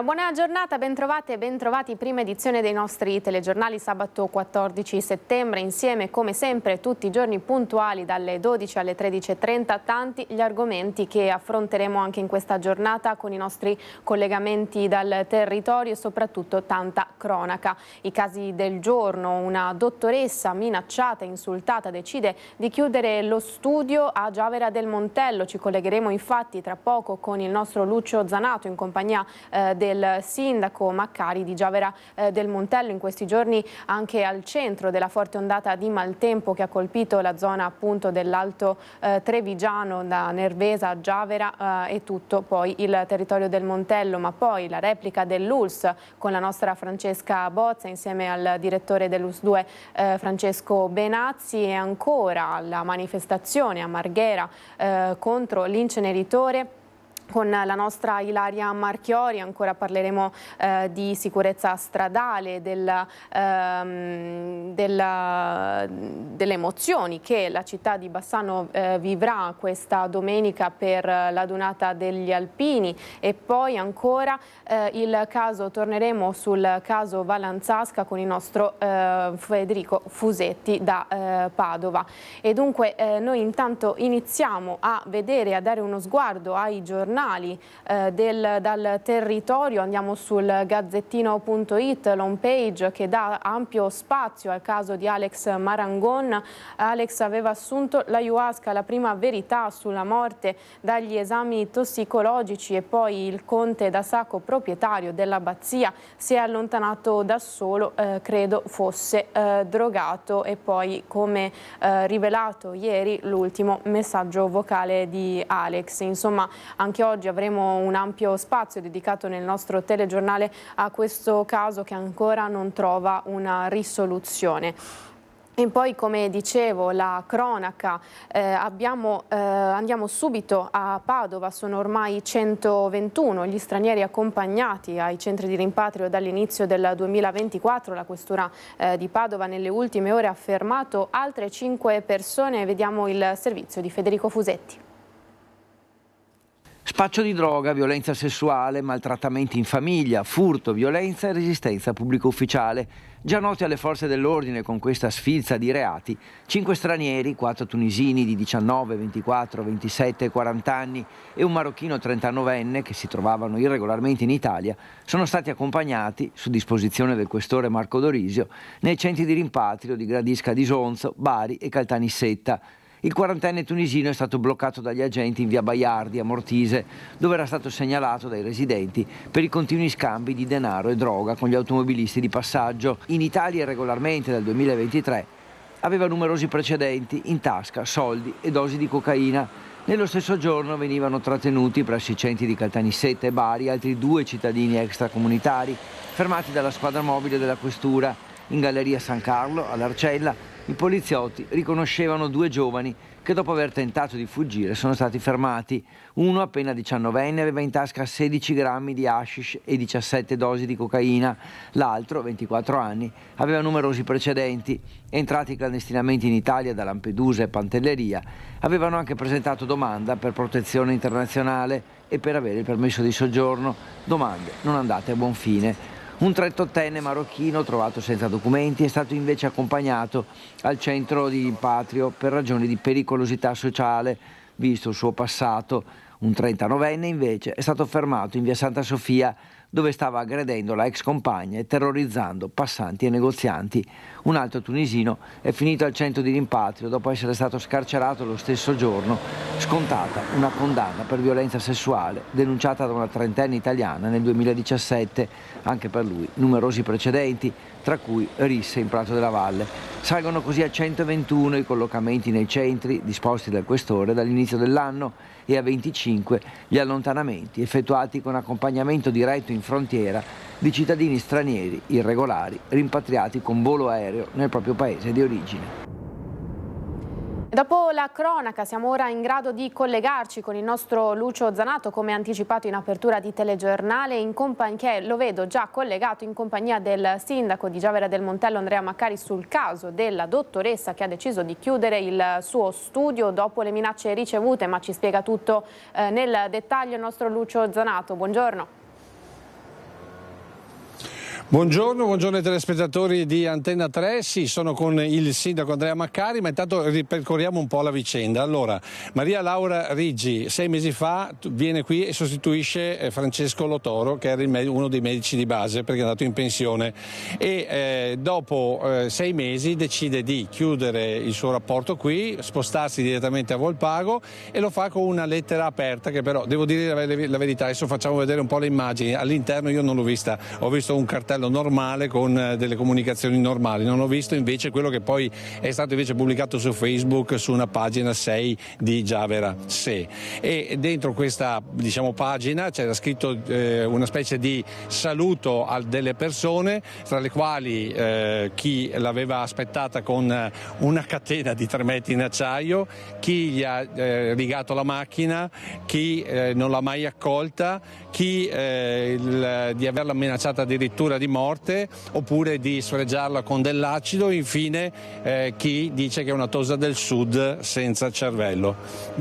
Una buona giornata, bentrovate e bentrovati, prima edizione dei nostri telegiornali sabato 14 settembre, insieme come sempre tutti i giorni puntuali dalle 12 alle 13:30, tanti gli argomenti che affronteremo anche in questa giornata con i nostri collegamenti dal territorio e soprattutto tanta cronaca. I casi del giorno: una dottoressa minacciata e insultata decide di chiudere lo studio a Giavera del Montello. Ci collegheremo infatti tra poco con il nostro Lucio Zanato in compagnia del sindaco Maccari di Giavera del Montello, in questi giorni anche al centro della forte ondata di maltempo che ha colpito la zona appunto dell'Alto Trevigiano, da Nervesa a Giavera e tutto poi il territorio del Montello, ma poi la replica dell'ULSS con la nostra Francesca Bozza insieme al direttore dell'ULSS 2 Francesco Benazzi, e ancora la manifestazione a Marghera contro l'inceneritore con la nostra Ilaria Marchiori. Ancora parleremo di sicurezza stradale, delle emozioni che la città di Bassano vivrà questa domenica per l'adunata degli alpini, e poi ancora torneremo sul caso Vallanzasca con il nostro Federico Fusetti da Padova. E dunque noi intanto iniziamo a vedere, a dare uno sguardo ai giornali dal territorio. Andiamo sul Gazzettino.it, l'home page che dà ampio spazio al caso di Alex Marangon. Alex aveva assunto l'ayahuasca, la prima verità sulla morte dagli esami tossicologici, e poi il conte da Sacco, proprietario dell'abbazia, si è allontanato da solo, credo fosse drogato. E poi, come rivelato ieri, l'ultimo messaggio vocale di Alex. Insomma, anche oggi avremo un ampio spazio dedicato nel nostro telegiornale a questo caso che ancora non trova una risoluzione. E poi, come dicevo, la cronaca, andiamo subito a Padova. Sono ormai 121 gli stranieri accompagnati ai centri di rimpatrio dall'inizio del 2024. La questura di Padova nelle ultime ore ha fermato altre 5 persone. Vediamo il servizio di Federico Fusetti. Spaccio di droga, violenza sessuale, maltrattamenti in famiglia, furto, violenza e resistenza pubblico ufficiale. Già noti alle forze dell'ordine con questa sfilza di reati, 5 stranieri, 4 tunisini di 19, 24, 27 e 40 anni e un marocchino 39enne che si trovavano irregolarmente in Italia, sono stati accompagnati, su disposizione del questore Marco Dorisio, nei centri di rimpatrio di Gradisca di Sonzo, Bari e Caltanissetta. Il 40enne tunisino è stato bloccato dagli agenti in via Baiardi a Mortise, dove era stato segnalato dai residenti per i continui scambi di denaro e droga con gli automobilisti di passaggio. In Italia regolarmente dal 2023 aveva numerosi precedenti, in tasca soldi e dosi di cocaina. Nello stesso giorno venivano trattenuti presso i centri di Caltanissetta e Bari altri 2 cittadini extracomunitari fermati dalla squadra mobile della questura. In Galleria San Carlo, all'Arcella, i poliziotti riconoscevano 2 giovani che dopo aver tentato di fuggire sono stati fermati. Uno, appena 19enne, aveva in tasca 16 grammi di hashish e 17 dosi di cocaina. L'altro, 24 anni, aveva numerosi precedenti. Entrati clandestinamente in Italia da Lampedusa e Pantelleria, avevano anche presentato domanda per protezione internazionale e per avere il permesso di soggiorno. Domande non andate a buon fine. Un 38enne marocchino trovato senza documenti è stato invece accompagnato al centro di rimpatrio per ragioni di pericolosità sociale, visto il suo passato. Un 39enne invece è stato fermato in via Santa Sofia, dove stava aggredendo la ex compagna e terrorizzando passanti e negozianti. Un altro tunisino è finito al centro di rimpatrio dopo essere stato scarcerato lo stesso giorno, scontata una condanna per violenza sessuale denunciata da una 30enne italiana nel 2017. Anche per lui numerosi precedenti, tra cui risse in Prato della Valle. Salgono così a 121 i collocamenti nei centri disposti dal questore dall'inizio dell'anno e a 25 gli allontanamenti effettuati con accompagnamento diretto in frontiera di cittadini stranieri irregolari rimpatriati con volo aereo nel proprio paese di origine. Dopo la cronaca siamo ora in grado di collegarci con il nostro Lucio Zanato, come anticipato in apertura di telegiornale, che lo vedo già collegato in compagnia del sindaco di Giavera del Montello Andrea Maccari sul caso della dottoressa che ha deciso di chiudere il suo studio dopo le minacce ricevute, ma ci spiega tutto nel dettaglio il nostro Lucio Zanato. Buongiorno. Buongiorno ai telespettatori di Antenna 3, sì, sono con il sindaco Andrea Maccari, ma intanto ripercorriamo un po' la vicenda. Allora, Maria Laura Riggi 6 mesi fa viene qui e sostituisce Francesco Lotoro, che era uno dei medici di base perché è andato in pensione, e dopo 6 mesi decide di chiudere il suo rapporto qui, spostarsi direttamente a Volpago, e lo fa con una lettera aperta che però, devo dire la verità, adesso facciamo vedere un po' le immagini. All'interno io non l'ho vista, ho visto un cartello normale con delle comunicazioni normali, non ho visto invece quello che poi è stato invece pubblicato su Facebook su una pagina 6 di Giavera Se, e dentro questa, diciamo, pagina c'era scritto una specie di saluto a delle persone, tra le quali chi l'aveva aspettata con una catena di 3 metri in acciaio, chi gli ha rigato la macchina, chi non l'ha mai accolta, chi di averla minacciata addirittura di morte oppure di sfregiarla con dell'acido, infine chi dice che è una tosa del sud senza cervello.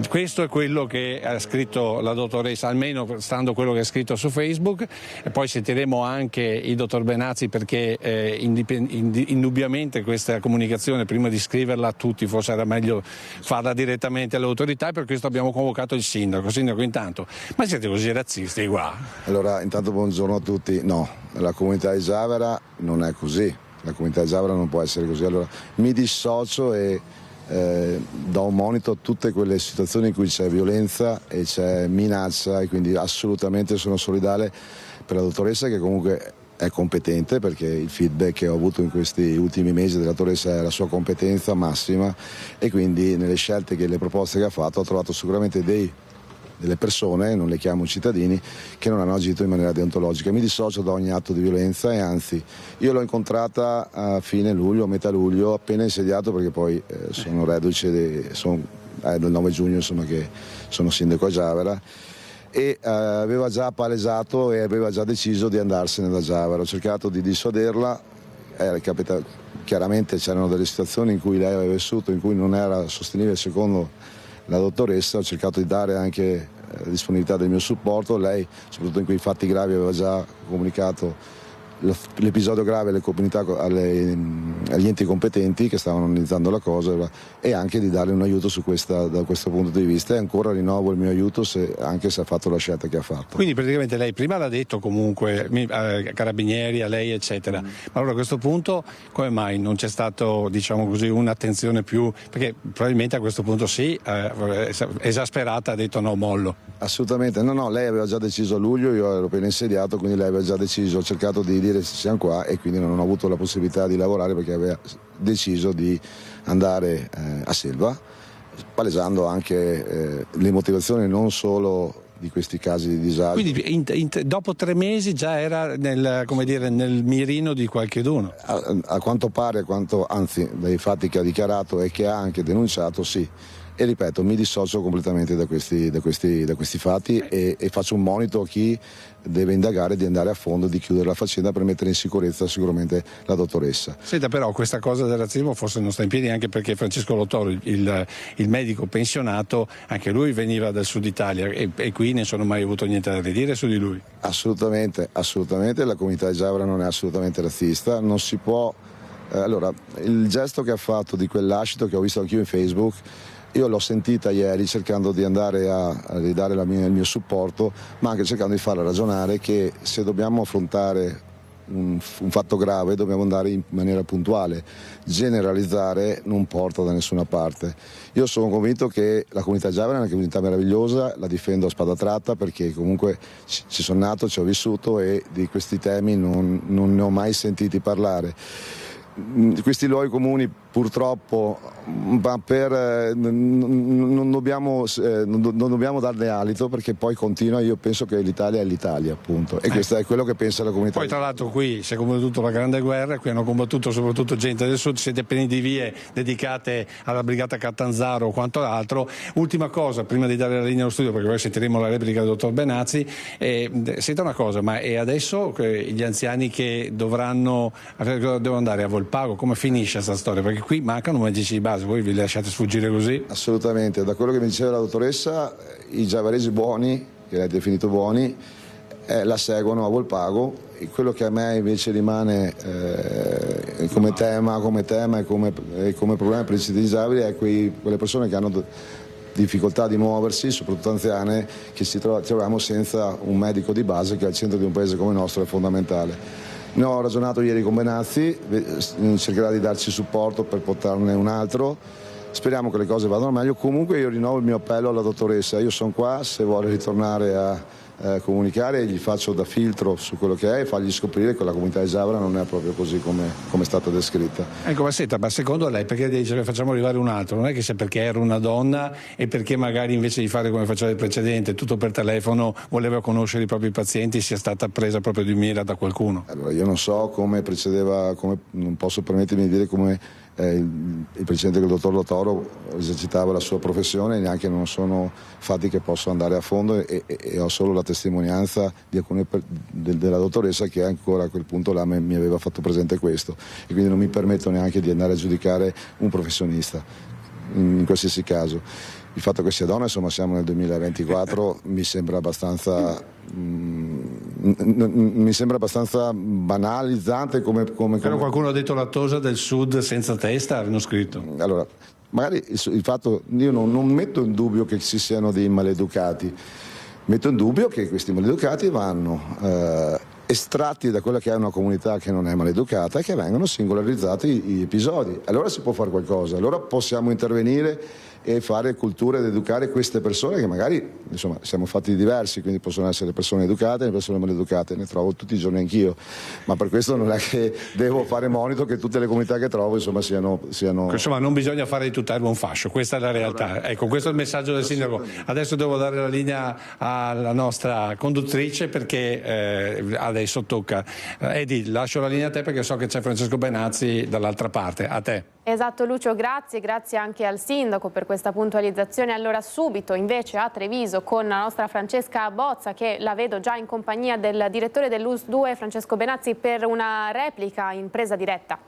Questo è quello che ha scritto la dottoressa, almeno stando quello che è scritto su Facebook, e poi sentiremo anche il dottor Benazzi perché indubbiamente questa comunicazione, prima di scriverla a tutti, forse era meglio farla direttamente alle autorità, e per questo abbiamo convocato il sindaco. Sindaco, intanto, ma siete così razzisti qua? Allora, intanto buongiorno a tutti. No, la comunità di Giavera non è così, la comunità di Giavera non può essere così. Allora mi dissocio e do un monito a tutte quelle situazioni in cui c'è violenza e c'è minaccia, e quindi assolutamente sono solidale per la dottoressa, che comunque è competente, perché il feedback che ho avuto in questi ultimi mesi della dottoressa è la sua competenza massima, e quindi nelle scelte le proposte che ha fatto, ho trovato sicuramente delle persone, non le chiamo cittadini, che non hanno agito in maniera deontologica. Mi dissocio da ogni atto di violenza, e anzi io l'ho incontrata a fine luglio, a metà luglio, appena insediato, perché poi sono reduce del 9 giugno, insomma, che sono sindaco a Giavera, e aveva già palessato e aveva già deciso di andarsene da Giavera. Ho cercato di dissuaderla, chiaramente c'erano delle situazioni in cui lei aveva vissuto, in cui non era sostenibile secondo la dottoressa. Ho cercato di dare anche la disponibilità del mio supporto. Lei, soprattutto in quei fatti gravi, aveva già comunicato l'episodio grave agli enti competenti che stavano analizzando la cosa, e anche di dare un aiuto da questo punto di vista, e ancora rinnovo il mio aiuto anche se ha fatto la scelta che ha fatto. Quindi praticamente lei prima l'ha detto comunque carabinieri, a lei eccetera, ma allora a questo punto come mai non c'è stato, diciamo così, un'attenzione più, perché probabilmente a questo punto sì, esasperata ha detto no, mollo. Assolutamente, no, lei aveva già deciso a luglio, io ero appena insediato, quindi lei aveva già deciso. Ho cercato di dire siamo qua, e quindi non ho avuto la possibilità di lavorare perché aveva deciso di andare a Selva, palesando anche le motivazioni non solo di questi casi di disagio. Quindi dopo 3 mesi già era nel mirino di qualcheduno? A quanto pare, anzi dai fatti che ha dichiarato e che ha anche denunciato, sì. E ripeto, mi dissocio completamente da questi fatti, e faccio un monito a chi deve indagare di andare a fondo, di chiudere la faccenda per mettere in sicurezza sicuramente la dottoressa. Senta, però questa cosa del razzismo forse non sta in piedi, anche perché Francesco Lotoro, il medico pensionato, anche lui veniva dal sud Italia, e qui nessuno mai avuto niente da ridire su di lui. Assolutamente, la comunità di Giavera non è assolutamente razzista, non si può. Allora, il gesto che ha fatto di quell'ascito, che ho visto anch'io in Facebook, io l'ho sentita ieri cercando di andare a ridare il mio supporto, ma anche cercando di farla ragionare che se dobbiamo affrontare un fatto grave dobbiamo andare in maniera puntuale. Generalizzare non porta da nessuna parte. Io sono convinto che la comunità Giavera è una comunità meravigliosa, la difendo a spada tratta, perché comunque ci sono nato, ci ho vissuto, e di questi temi non ne ho mai sentiti parlare. Questi luoghi comuni purtroppo, non dobbiamo darne alito, perché poi continua. Io penso che l'Italia è l'Italia, appunto, e questo è quello che pensa la comunità. Poi tra l'altro qui si è combattuto la Grande Guerra, qui hanno combattuto soprattutto gente del sud, siete pieni di vie dedicate alla brigata Catanzaro o quanto altro. Ultima cosa, prima di dare la linea allo studio, perché poi sentiremo la replica del dottor Benazzi, senta una cosa, ma è adesso gli anziani che devono andare a Volpago, come finisce questa storia? Perché qui mancano medici di base, voi vi lasciate sfuggire così? Assolutamente, da quello che mi diceva la dottoressa, i giavaresi buoni, che lei ha definito buoni, la seguono a Volpago. E quello che a me invece rimane come tema e come problema per i cittadini disabili è quelle persone che hanno difficoltà di muoversi, soprattutto anziane, che troviamo senza un medico di base che al centro di un paese come il nostro è fondamentale. Ne ho ragionato ieri con Benazzi, cercherà di darci supporto per portarne un altro. Speriamo che le cose vadano meglio. Comunque io rinnovo il mio appello alla dottoressa, io sono qua, se vuole ritornare a comunicare gli faccio da filtro su quello che è e fargli scoprire che la comunità esabra non è proprio così come è stata descritta. Ecco, ma secondo lei perché dice che facciamo arrivare un altro? Non è che sia perché era una donna e perché magari invece di fare come faceva il precedente, tutto per telefono, voleva conoscere i propri pazienti, sia stata presa proprio di mira da qualcuno? Allora io non so come procedeva, non posso permettermi di dire come il presidente del dottor Lotoro esercitava la sua professione, neanche non sono fatti che posso andare a fondo e ho solo la testimonianza di della dottoressa che ancora a quel punto là mi aveva fatto presente questo e quindi non mi permetto neanche di andare a giudicare un professionista in qualsiasi caso. Il fatto che sia donna, insomma siamo nel 2024, mi sembra abbastanza banalizzante come... Però qualcuno ha detto la tosa del sud senza testa, hanno scritto. Allora, magari il fatto, io non metto in dubbio che ci siano dei maleducati, metto in dubbio che questi maleducati vanno estratti da quella che è una comunità che non è maleducata e che vengono singolarizzati gli episodi. Allora si può fare qualcosa, allora possiamo intervenire e fare cultura ed educare queste persone che magari, insomma, siamo fatti diversi, quindi possono essere persone educate e persone maleducate, ne trovo tutti i giorni anch'io, ma per questo non è che devo fare monito che tutte le comunità che trovo, insomma, siano... Insomma, non bisogna fare di tutta erba un fascio, questa è la realtà. Ecco, questo è il messaggio del sindaco. Adesso devo dare la linea alla nostra conduttrice perché adesso tocca. Edi, lascio la linea a te perché so che c'è Francesco Benazzi dall'altra parte. A te. Esatto Lucio, grazie anche al sindaco per questa puntualizzazione. Allora subito invece a Treviso con la nostra Francesca Bozza, che la vedo già in compagnia del direttore dell'US2 Francesco Benazzi per una replica in presa diretta.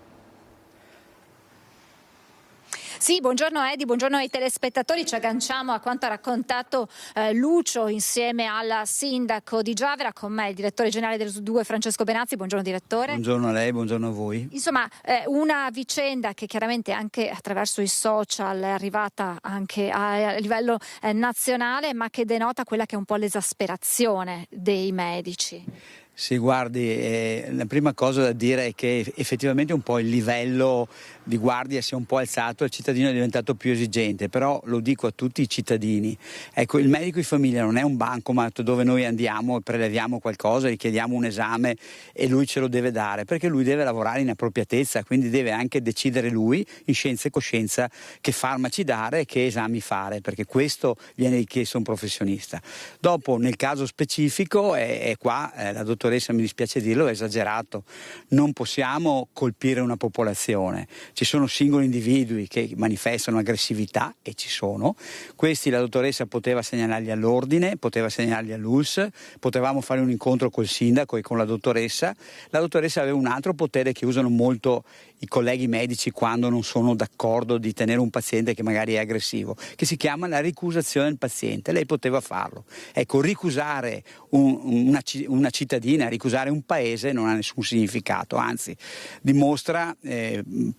Sì, buongiorno Edi, buongiorno ai telespettatori. Ci agganciamo a quanto ha raccontato Lucio insieme al sindaco di Giavera, con me il direttore generale dell'US2 Francesco Benazzi. Buongiorno direttore. Buongiorno a lei, buongiorno a voi. Insomma, una vicenda che chiaramente anche attraverso i social è arrivata anche a livello nazionale, ma che denota quella che è un po' l'esasperazione dei medici. Sì, guardi, la prima cosa da dire è che effettivamente un po' il livello di guardia si è un po' alzato, il cittadino è diventato più esigente, però lo dico a tutti i cittadini, ecco, il medico di famiglia non è un bancomat dove noi andiamo e preleviamo qualcosa, gli chiediamo un esame e lui ce lo deve dare, perché lui deve lavorare in appropriatezza, quindi deve anche decidere lui, in scienza e coscienza, che farmaci dare e che esami fare, perché questo viene richiesto a un professionista. Dopo, nel caso specifico, è qua la dottoressa, mi dispiace dirlo, è esagerato. Non possiamo colpire una popolazione. Ci sono singoli individui che manifestano aggressività, e ci sono. Questi la dottoressa poteva segnalarli all'ordine, poteva segnalarli all'ULS, potevamo fare un incontro col sindaco e con la dottoressa. La dottoressa aveva un altro potere che usano molto i colleghi medici quando non sono d'accordo di tenere un paziente che magari è aggressivo, che si chiama la ricusazione del paziente. Lei poteva farlo. Ecco, ricusare una cittadina, ricusare un paese non ha nessun significato, anzi dimostra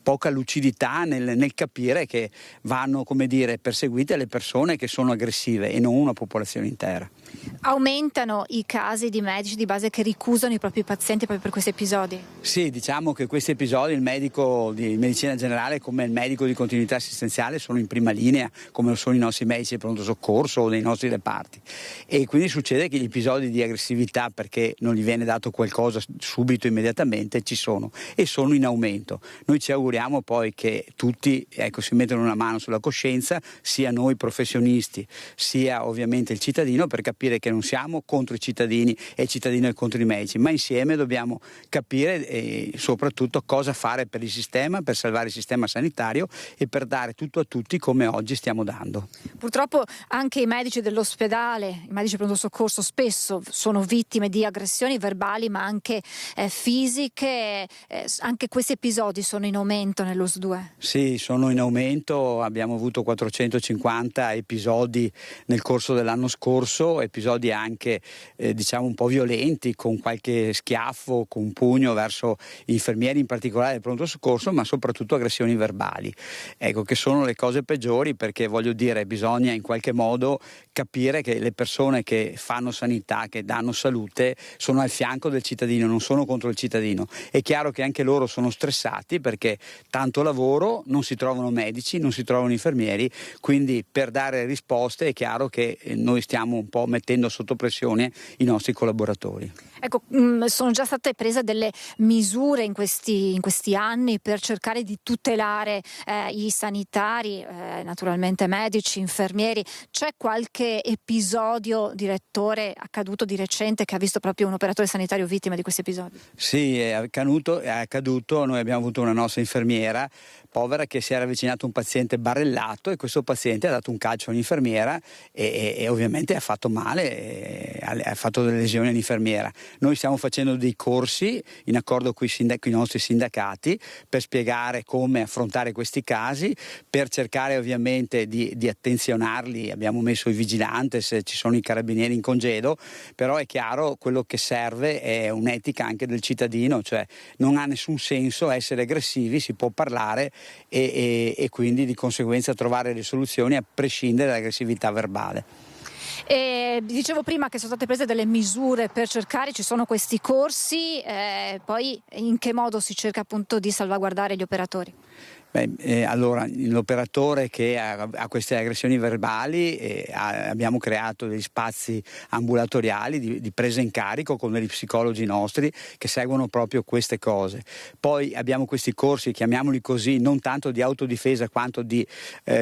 poca lucidità nel capire che vanno, come dire, perseguite le persone che sono aggressive e non una popolazione intera. Aumentano i casi di medici di base che ricusano i propri pazienti proprio per questi episodi? Sì, diciamo che questi episodi il medico di medicina generale come il medico di continuità assistenziale sono in prima linea, come lo sono i nostri medici di pronto soccorso o dei nostri reparti, e quindi succede che gli episodi di aggressività, perché non gli viene dato qualcosa subito, immediatamente, ci sono e sono in aumento. Noi ci auguriamo poi che tutti, si mettano una mano sulla coscienza, sia noi professionisti sia ovviamente il cittadino, per capire che non siamo contro i cittadini e il cittadino è contro i medici, ma insieme dobbiamo capire soprattutto cosa fare per il sistema, per salvare il sistema sanitario e per dare tutto a tutti come oggi stiamo dando. Purtroppo anche i medici dell'ospedale, i medici di pronto soccorso spesso sono vittime di aggressioni verbali ma anche fisiche, anche questi episodi sono in aumento nell'US2? Sì, sono in aumento, abbiamo avuto 450 episodi nel corso dell'anno scorso e episodi anche diciamo un po' violenti, con qualche schiaffo, con un pugno verso infermieri in particolare del pronto soccorso, ma soprattutto aggressioni verbali, ecco, che sono le cose peggiori, perché voglio dire, bisogna in qualche modo capire che le persone che fanno sanità, che danno salute, sono al fianco del cittadino, non sono contro il cittadino. È chiaro che anche loro sono stressati perché tanto lavoro, non si trovano medici, non si trovano infermieri, quindi per dare risposte è chiaro che noi stiamo un po' mettendo sotto pressione i nostri collaboratori. Ecco, sono già state prese delle misure in questi anni per cercare di tutelare i sanitari, naturalmente medici, infermieri. C'è qualche episodio, direttore, accaduto di recente che ha visto proprio un operatore sanitario vittima di questi episodi? Sì, è accaduto. Noi abbiamo avuto una nostra infermiera povera che si era avvicinato a un paziente barellato, e questo paziente ha dato un calcio all'infermiera e ovviamente ha fatto male, ha fatto delle lesioni all'infermiera. Noi stiamo facendo dei corsi in accordo con i nostri sindacati per spiegare come affrontare questi casi, per cercare ovviamente di attenzionarli. Abbiamo messo i vigilantes, ci sono i carabinieri in congedo, però è chiaro, quello che serve è un'etica anche del cittadino, cioè non ha nessun senso essere aggressivi, si può parlare e quindi di conseguenza trovare le soluzioni a prescindere dall'aggressività verbale. E dicevo prima che sono state prese delle misure per cercare, ci sono questi corsi, poi in che modo si cerca appunto di salvaguardare gli operatori? Allora, l'operatore che ha queste aggressioni verbali, abbiamo creato degli spazi ambulatoriali di presa in carico con degli psicologi nostri che seguono proprio queste cose. Poi abbiamo questi corsi, chiamiamoli così, non tanto di autodifesa quanto di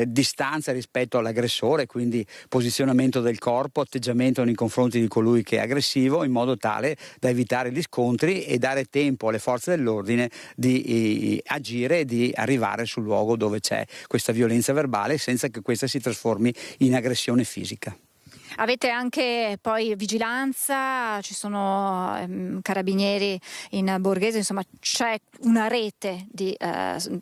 distanza rispetto all'aggressore, quindi posizionamento del corpo, atteggiamento nei confronti di colui che è aggressivo, in modo tale da evitare gli scontri e dare tempo alle forze dell'ordine di agire e di arrivare sul luogo dove c'è questa violenza verbale senza che questa si trasformi in aggressione fisica. Avete anche poi vigilanza, ci sono carabinieri in borghese, insomma c'è una rete di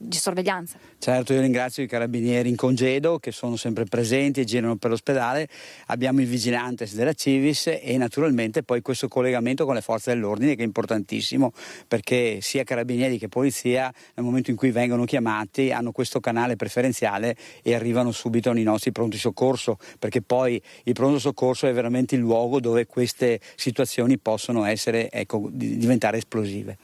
sorveglianza. Certo, io ringrazio i carabinieri in congedo che sono sempre presenti e girano per l'ospedale, abbiamo il vigilantes della Civis e naturalmente poi questo collegamento con le forze dell'ordine che è importantissimo, perché sia carabinieri che polizia nel momento in cui vengono chiamati hanno questo canale preferenziale e arrivano subito nei nostri pronti soccorso, perché poi il pronto soccorso è veramente il luogo dove queste situazioni possono essere, diventare esplosive.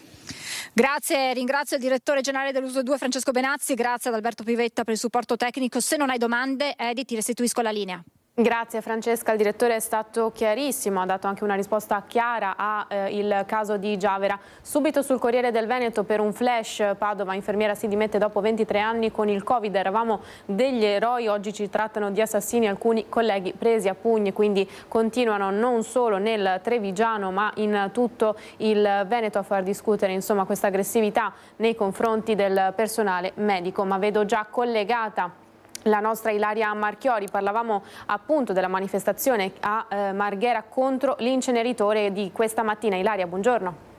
Grazie, ringrazio il direttore generale dell'112 Francesco Benazzi, grazie ad Alberto Pivetta per il supporto tecnico. Se non hai domande, Edi, ti restituisco la linea. Grazie Francesca, il direttore è stato chiarissimo, ha dato anche una risposta chiara al caso di Giavera. Subito sul Corriere del Veneto per un flash, Padova, infermiera si dimette dopo 23 anni con il Covid, eravamo degli eroi, oggi ci trattano di assassini alcuni colleghi presi a pugni, quindi continuano non solo nel Trevigiano ma in tutto il Veneto a far discutere insomma questa aggressività nei confronti del personale medico. Ma vedo già collegata la nostra Ilaria Marchiori, parlavamo appunto della manifestazione a Marghera contro l'inceneritore di questa mattina. Ilaria, buongiorno.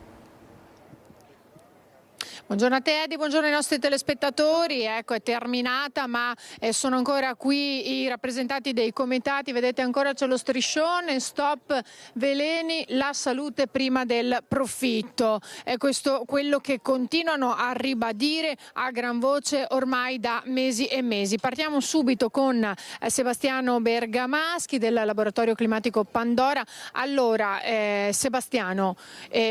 Buongiorno a te Edi, buongiorno ai nostri telespettatori. Ecco, è terminata ma sono ancora qui i rappresentanti dei comitati, vedete ancora c'è lo striscione, stop veleni, la salute prima del profitto. È questo quello che continuano a ribadire a gran voce ormai da mesi e mesi. Partiamo subito con Sebastiano Bergamaschi del laboratorio climatico Pandora. Allora Sebastiano,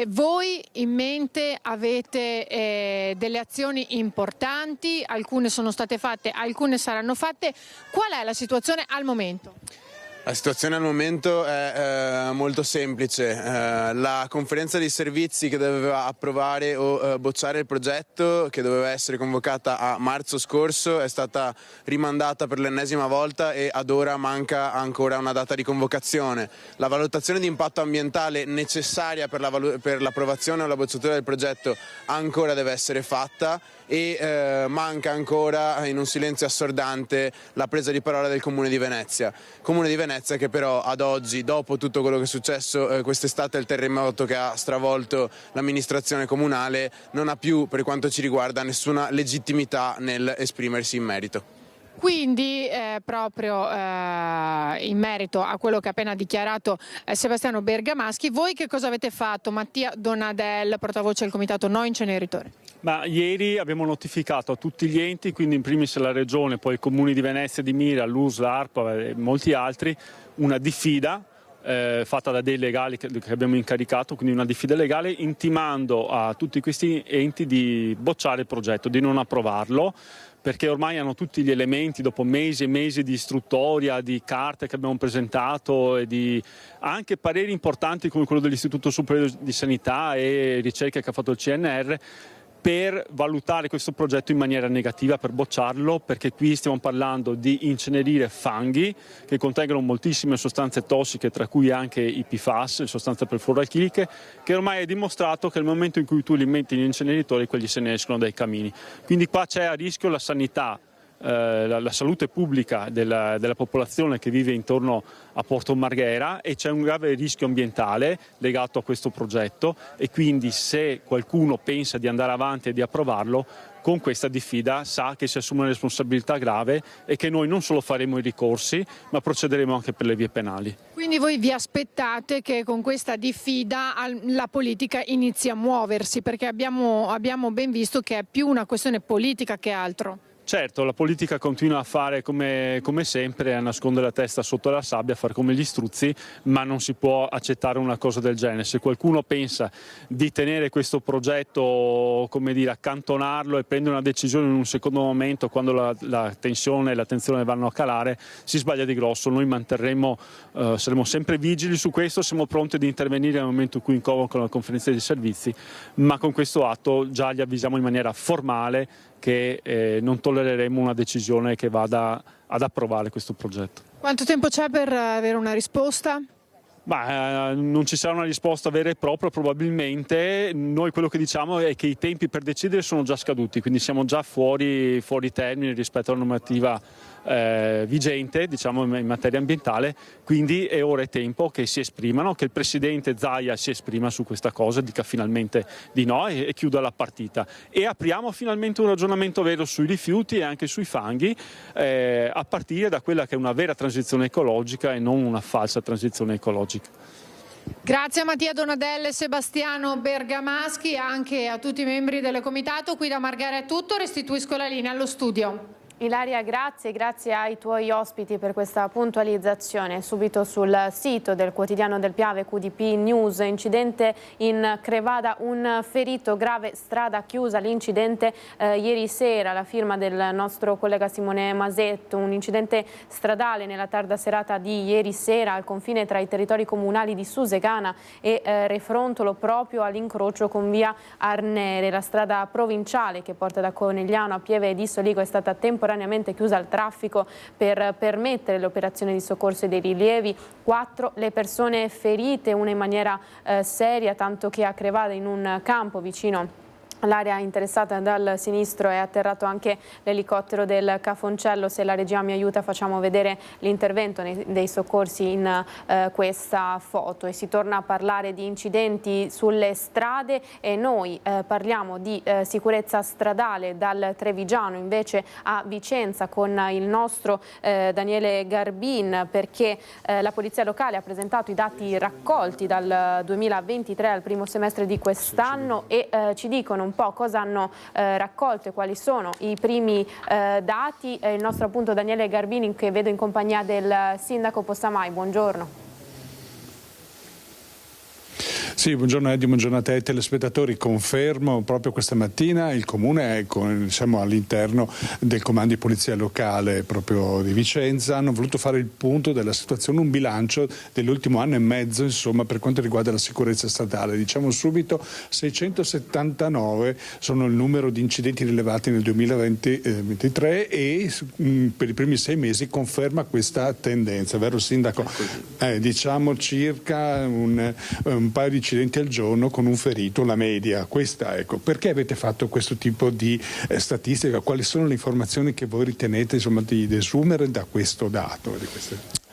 voi in mente avete delle azioni importanti, alcune sono state fatte, alcune saranno fatte. Qual è la situazione al momento? La situazione al momento è molto semplice. La conferenza dei servizi che doveva approvare o bocciare il progetto, che doveva essere convocata a marzo scorso, è stata rimandata per l'ennesima volta e ad ora manca ancora una data di convocazione. La valutazione di impatto ambientale necessaria per l'approvazione o la bocciatura del progetto ancora deve essere fatta e manca ancora, in un silenzio assordante, la presa di parola del Comune di Venezia. Comune di Venezia che però ad oggi, dopo tutto quello che è successo quest'estate, il terremoto che ha stravolto l'amministrazione comunale, non ha più, per quanto ci riguarda, nessuna legittimità nel esprimersi in merito. Quindi proprio in merito a quello che ha appena dichiarato Sebastiano Bergamaschi, voi che cosa avete fatto? Mattia Donadel, portavoce del comitato No Inceneritori. Ma ieri abbiamo notificato a tutti gli enti, quindi in primis la Regione, poi i comuni di Venezia, di Mira, l'US, l'ARPA e molti altri, una diffida fatta da dei legali che abbiamo incaricato, quindi una diffida legale, intimando a tutti questi enti di bocciare il progetto, di non approvarlo, perché ormai hanno tutti gli elementi, dopo mesi e mesi di istruttoria, di carte che abbiamo presentato e di anche pareri importanti come quello dell'Istituto Superiore di Sanità e Ricerche che ha fatto il CNR, per valutare questo progetto in maniera negativa, per bocciarlo, perché qui stiamo parlando di incenerire fanghi che contengono moltissime sostanze tossiche, tra cui anche i PFAS, sostanze perfluoroalchiliche, che ormai è dimostrato che nel momento in cui tu li metti in inceneritori, quelli se ne escono dai camini. Quindi qua c'è a rischio la sanità, la salute pubblica della popolazione che vive intorno a Porto Marghera, e c'è un grave rischio ambientale legato a questo progetto, e quindi se qualcuno pensa di andare avanti e di approvarlo, con questa diffida sa che si assume una responsabilità grave e che noi non solo faremo i ricorsi, ma procederemo anche per le vie penali. Quindi voi vi aspettate che con questa diffida la politica inizi a muoversi, perché abbiamo ben visto che è più una questione politica che altro. Certo, la politica continua a fare come sempre, a nascondere la testa sotto la sabbia, a fare come gli struzzi, ma non si può accettare una cosa del genere. Se qualcuno pensa di tenere questo progetto, come dire, accantonarlo e prendere una decisione in un secondo momento, quando la tensione e l'attenzione vanno a calare, si sbaglia di grosso. Noi saremo sempre vigili su questo, siamo pronti ad intervenire nel momento in cui convocano la conferenza dei servizi, ma con questo atto già li avvisiamo in maniera formale che non tollereremo una decisione che vada ad approvare questo progetto. Quanto tempo c'è per avere una risposta? Non ci sarà una risposta vera e propria probabilmente. Noi quello che diciamo è che i tempi per decidere sono già scaduti, quindi siamo già fuori termine rispetto alla normativa vigente, diciamo, in materia ambientale, quindi è ora e tempo che si esprimano, che il presidente Zaia si esprima su questa cosa, dica finalmente di no e chiuda la partita, e apriamo finalmente un ragionamento vero sui rifiuti e anche sui fanghi, a partire da quella che è una vera transizione ecologica e non una falsa transizione ecologica. Grazie a Mattia Donadel e Sebastiano Bergamaschi, anche a tutti i membri del comitato. Qui da Marghera è tutto, restituisco la linea allo studio. Ilaria, grazie ai tuoi ospiti per questa puntualizzazione. Subito sul sito del quotidiano del Piave, QDP News, incidente in Crevada, un ferito grave, strada chiusa. L'incidente ieri sera, la firma del nostro collega Simone Masetto, un incidente stradale nella tarda serata di ieri sera al confine tra i territori comunali di Susegana e Refrontolo, proprio all'incrocio con via Arnere. La strada provinciale che porta da Conegliano a Pieve di Soligo è stata temporaneamente chiusa al traffico per permettere l'operazione di soccorso dei rilievi. 4 le persone ferite, una in maniera seria, tanto che a Crevada, in un campo vicino all'area interessata dal sinistro, è atterrato anche l'elicottero del Cafoncello. Se la regia mi aiuta, facciamo vedere l'intervento dei soccorsi in questa foto. E si torna a parlare di incidenti sulle strade e noi parliamo di sicurezza stradale dal Trevigiano invece a Vicenza con il nostro Daniele Garbin, perché la polizia locale ha presentato i dati raccolti dal 2023 al primo semestre di quest'anno e ci dicono un po' cosa hanno raccolto e quali sono i primi dati. Il nostro appunto Daniele Garbini, che vedo in compagnia del sindaco Possamai. Buongiorno. Sì, buongiorno Eddie, buongiorno a te telespettatori. Confermo, proprio questa mattina il Comune è all'interno del comando di polizia locale proprio di Vicenza, hanno voluto fare il punto della situazione, un bilancio dell'ultimo anno e mezzo, insomma, per quanto riguarda la sicurezza stradale. Diciamo subito 679 sono il numero di incidenti rilevati nel 2023 e per i primi 6 mesi conferma questa tendenza, vero Sindaco? Diciamo circa un paio di incidenti al giorno con un ferito, la media, questa, ecco. Perché avete fatto questo tipo di statistica? Quali sono le informazioni che voi ritenete, insomma, di desumere da questo dato?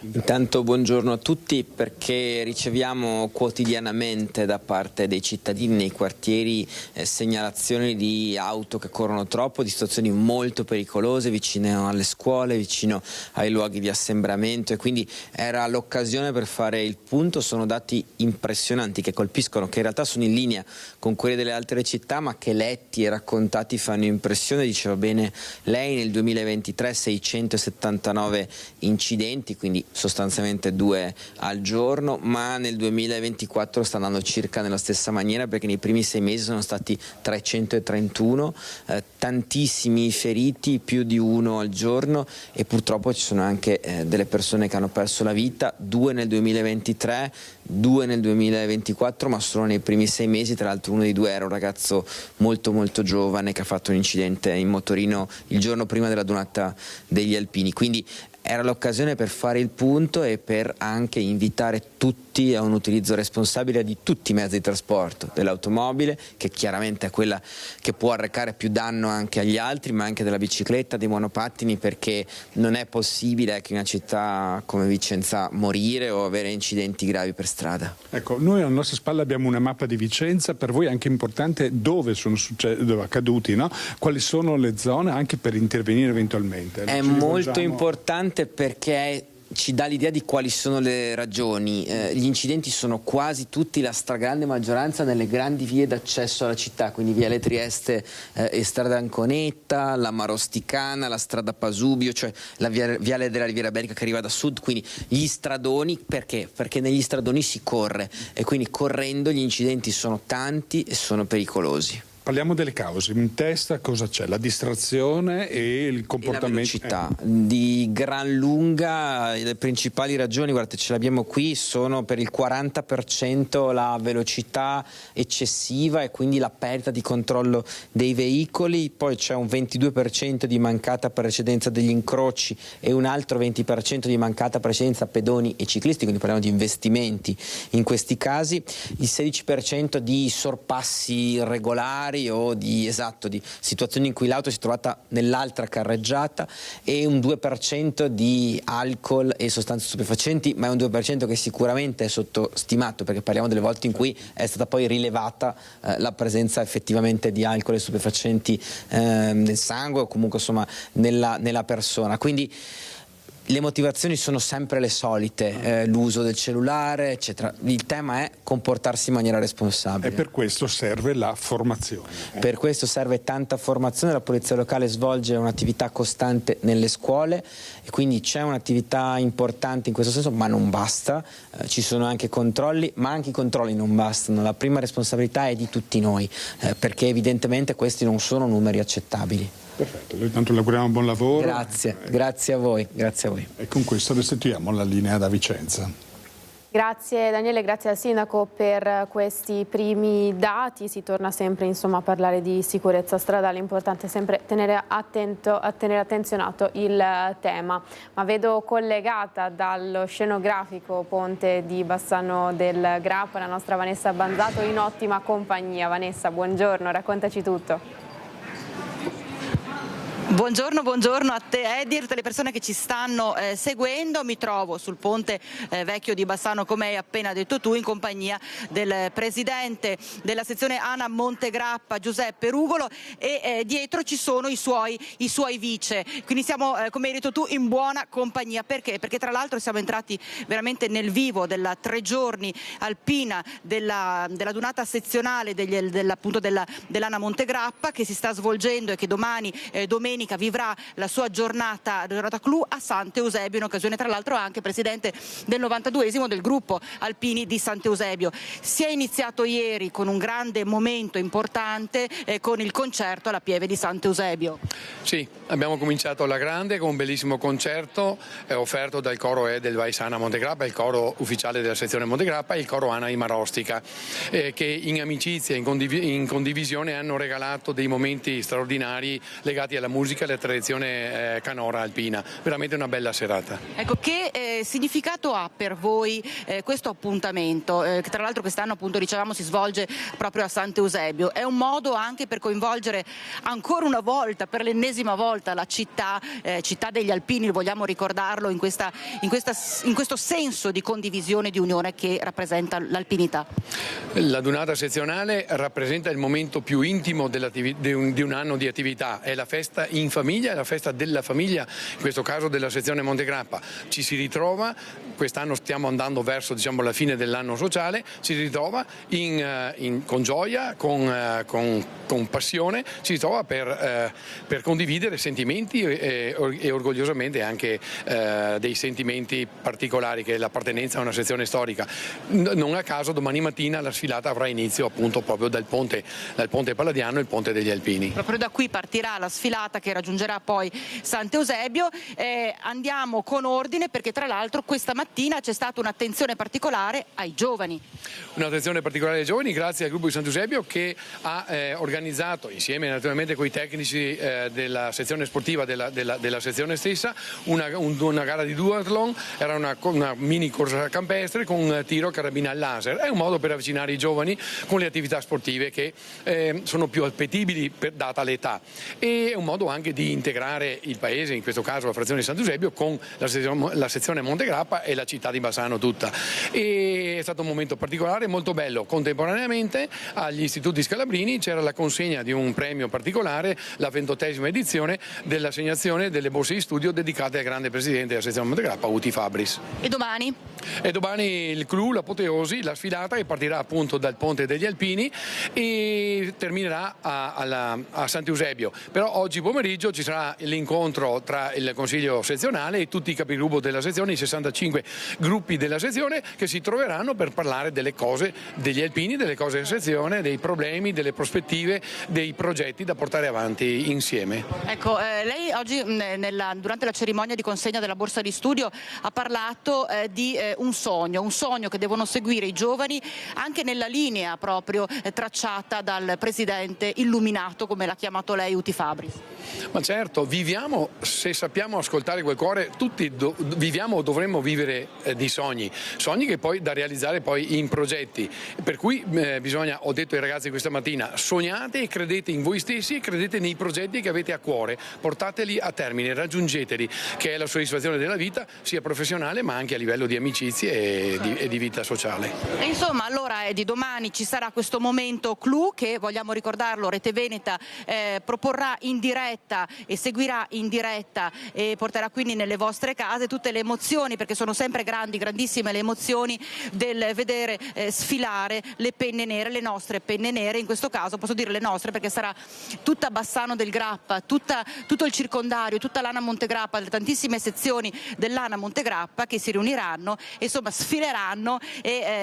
Intanto buongiorno a tutti, perché riceviamo quotidianamente da parte dei cittadini nei quartieri segnalazioni di auto che corrono troppo, di situazioni molto pericolose vicino alle scuole, vicino ai luoghi di assembramento, e quindi era l'occasione per fare il punto. Sono dati impressionanti che colpiscono, che in realtà sono in linea con quelli delle altre città, ma che letti e raccontati fanno impressione. Diceva bene lei, nel 2023 679 incidenti, quindi sostanzialmente 2 al giorno, ma nel 2024 sta andando circa nella stessa maniera, perché nei primi 6 mesi sono stati 331, tantissimi feriti, più di 1 al giorno, e purtroppo ci sono anche delle persone che hanno perso la vita, 2 nel 2023, 2 nel 2024, ma solo nei primi 6 mesi. Tra l'altro uno dei 2 era un ragazzo molto molto giovane che ha fatto un incidente in motorino il giorno prima della donata degli Alpini. Quindi era l'occasione per fare il punto e per anche invitare tutti a un utilizzo responsabile di tutti i mezzi di trasporto, dell'automobile, che chiaramente è quella che può arrecare più danno anche agli altri, ma anche della bicicletta, dei monopattini, perché non è possibile che in una città come Vicenza morire o avere incidenti gravi per strada. Ecco, noi alle nostre spalle abbiamo una mappa di Vicenza, per voi è anche importante dove sono accaduti, no? Quali sono le zone anche per intervenire eventualmente. È molto importante perché ci dà l'idea di quali sono le ragioni. Gli incidenti sono quasi tutti, la stragrande maggioranza, nelle grandi vie d'accesso alla città, quindi Viale Trieste e Strada Anconetta, la Marosticana, la strada Pasubio, cioè la Viale della Riviera Bellica che arriva da sud, quindi gli stradoni. Perché? Perché negli stradoni si corre, e quindi correndo gli incidenti sono tanti e sono pericolosi. Parliamo delle cause. In testa cosa c'è? La distrazione e il comportamento. E la velocità. Di gran lunga le principali ragioni, guardate, ce l'abbiamo qui, sono per il 40% la velocità eccessiva e quindi la perdita di controllo dei veicoli, poi c'è un 22% di mancata precedenza degli incroci e un altro 20% di mancata precedenza pedoni e ciclisti, quindi parliamo di investimenti in questi casi, il 16% di sorpassi irregolari o di situazioni in cui l'auto si è trovata nell'altra carreggiata, e un 2% di alcol e sostanze stupefacenti, ma è un 2% che sicuramente è sottostimato, perché parliamo delle volte in cui è stata poi rilevata la presenza effettivamente di alcol e stupefacenti nel sangue o comunque insomma nella persona. Quindi le motivazioni sono sempre le solite, l'uso del cellulare, eccetera. Il tema è comportarsi in maniera responsabile. E per questo serve la formazione. Per questo serve tanta formazione. La polizia locale svolge un'attività costante nelle scuole e quindi c'è un'attività importante in questo senso, ma non basta. Ci sono anche controlli, ma anche i controlli non bastano. La prima responsabilità è di tutti noi, perché evidentemente questi non sono numeri accettabili. Perfetto, noi tanto le auguriamo buon lavoro. Grazie a voi, grazie a voi. E con questo restituiamo la linea da Vicenza. Grazie Daniele, grazie al Sindaco per questi primi dati. Si torna sempre insomma a parlare di sicurezza stradale, è importante sempre tenere attenzionato il tema. Ma vedo collegata dallo scenografico ponte di Bassano del Grappa la nostra Vanessa Banzato, in ottima compagnia. Vanessa, buongiorno, raccontaci tutto. Buongiorno a te Eddie, a tutte le persone che ci stanno seguendo. Mi trovo sul ponte vecchio di Bassano, come hai appena detto tu, in compagnia del presidente della sezione ANA Montegrappa Giuseppe Rugolo, e dietro ci sono i suoi vice, quindi siamo, come hai detto tu, in buona compagnia. Perché? Perché tra l'altro siamo entrati veramente nel vivo della 3 giorni alpina della donata sezionale dell'ANA Montegrappa, che si sta svolgendo e che domani domenica vivrà la sua giornata clou a Sant'Eusebio, in occasione tra l'altro anche presidente del 92esimo del gruppo Alpini di Sant'Eusebio. Si è iniziato ieri con un grande momento importante con il concerto alla Pieve di Sant'Eusebio. Sì, abbiamo cominciato alla grande con un bellissimo concerto offerto dal coro del Vaisana Montegrappa, il coro ufficiale della sezione Montegrappa, e il coro ANA di Marostica, che in amicizia, in condivisione hanno regalato dei momenti straordinari legati alla musica musica e la tradizione canora alpina. Veramente una bella serata. Ecco, che significato ha per voi questo appuntamento, che tra l'altro quest'anno appunto dicevamo si svolge proprio a Sant'Eusebio? È un modo anche per coinvolgere ancora una volta, per l'ennesima volta, la città degli alpini, vogliamo ricordarlo, in questo senso di condivisione, di unione che rappresenta l'alpinità? La Dunata sezionale rappresenta il momento più intimo di un anno di attività, è la festa in famiglia, è la festa della famiglia, in questo caso della sezione Montegrappa. Ci si ritrova, quest'anno stiamo andando verso la fine dell'anno sociale, ci si ritrova con gioia, con passione, si ritrova per condividere sentimenti e orgogliosamente anche dei sentimenti particolari, che è l'appartenenza a una sezione storica. Non a caso domani mattina la sfilata avrà inizio appunto proprio dal ponte Palladiano, il ponte degli Alpini. Proprio da qui partirà la sfilata che raggiungerà poi Sant'Eusebio. Andiamo con ordine, perché tra l'altro questa mattina c'è stata un'attenzione particolare ai giovani. Un'attenzione particolare ai giovani grazie al gruppo di Sant'Eusebio, che ha organizzato, insieme naturalmente con i tecnici della sezione sportiva della sezione stessa, una gara di duathlon. Era una mini corsa campestre con un tiro a carabina al laser. È un modo per avvicinare i giovani con le attività sportive che sono più appetibili data l'età, e è un modo anche di integrare il paese, in questo caso la frazione di Sant'Eusebio, con la sezione Montegrappa e la città di Bassano tutta. E è stato un momento particolare, molto bello. Contemporaneamente agli istituti scalabrini c'era la consegna di un premio particolare, la 28ª edizione dell'assegnazione delle borse di studio dedicate al grande presidente della sezione Montegrappa, Uti Fabris. E domani? E domani il clou, l'apoteosi, la sfilata che partirà appunto dal Ponte degli Alpini e terminerà a Sant'Eusebio. Però oggi pomeriggio ci sarà l'incontro tra il Consiglio sezionale e tutti i capigruppo della sezione, i 65 gruppi della sezione, che si troveranno per parlare delle cose degli alpini, delle cose della sezione, dei problemi, delle prospettive, dei progetti da portare avanti insieme. Ecco, lei oggi durante la cerimonia di consegna della borsa di studio ha parlato di un sogno che devono seguire i giovani, anche nella linea proprio tracciata dal presidente illuminato, come l'ha chiamato lei, Uti Fabris. Ma certo, viviamo, se sappiamo ascoltare quel cuore, tutti viviamo o dovremmo vivere di sogni che poi da realizzare poi in progetti, per cui bisogna, ho detto ai ragazzi questa mattina, sognate e credete in voi stessi e credete nei progetti che avete a cuore, portateli a termine, raggiungeteli, che è la soddisfazione della vita, sia professionale ma anche a livello di amicizie e di vita sociale. E insomma, allora di domani ci sarà questo momento clou che, vogliamo ricordarlo, Rete Veneta proporrà in diretta e seguirà in diretta e porterà quindi nelle vostre case tutte le emozioni, perché sono sempre grandissime le emozioni del vedere sfilare le penne nere, le nostre penne nere, in questo caso posso dire le nostre perché sarà tutta Bassano del Grappa, tutto il circondario, tutta l'Ana Montegrappa, le tantissime sezioni dell'Ana Montegrappa che si riuniranno e insomma sfileranno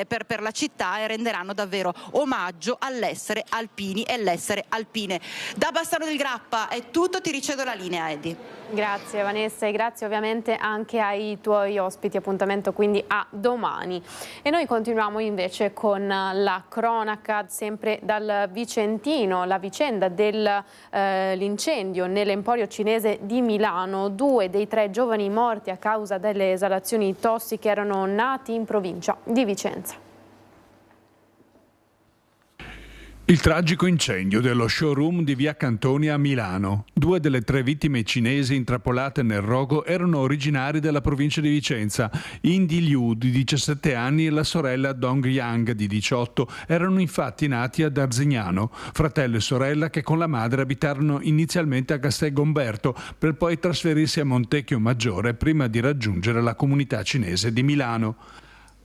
per la città e renderanno davvero omaggio all'essere alpini e l'essere alpine. Da Bassano del Grappa è tutto, ti ricevo la linea, Eddie. Grazie Vanessa e grazie ovviamente anche ai tuoi ospiti, appuntamento quindi a domani. E noi continuiamo invece con la cronaca sempre dal Vicentino, la vicenda dell'incendio nell'emporio cinese di Milano. 2 dei 3 giovani morti a causa delle esalazioni tossiche erano nati in provincia di Vicenza. Il tragico incendio dello showroom di via Cantoni a Milano. 2 delle 3 vittime cinesi intrappolate nel rogo erano originari della provincia di Vicenza. Indy Liu, di 17 anni, e la sorella Dong Yang, di 18, erano infatti nati ad Arzignano, fratello e sorella che con la madre abitarono inizialmente a Castel Gomberto per poi trasferirsi a Montecchio Maggiore prima di raggiungere la comunità cinese di Milano.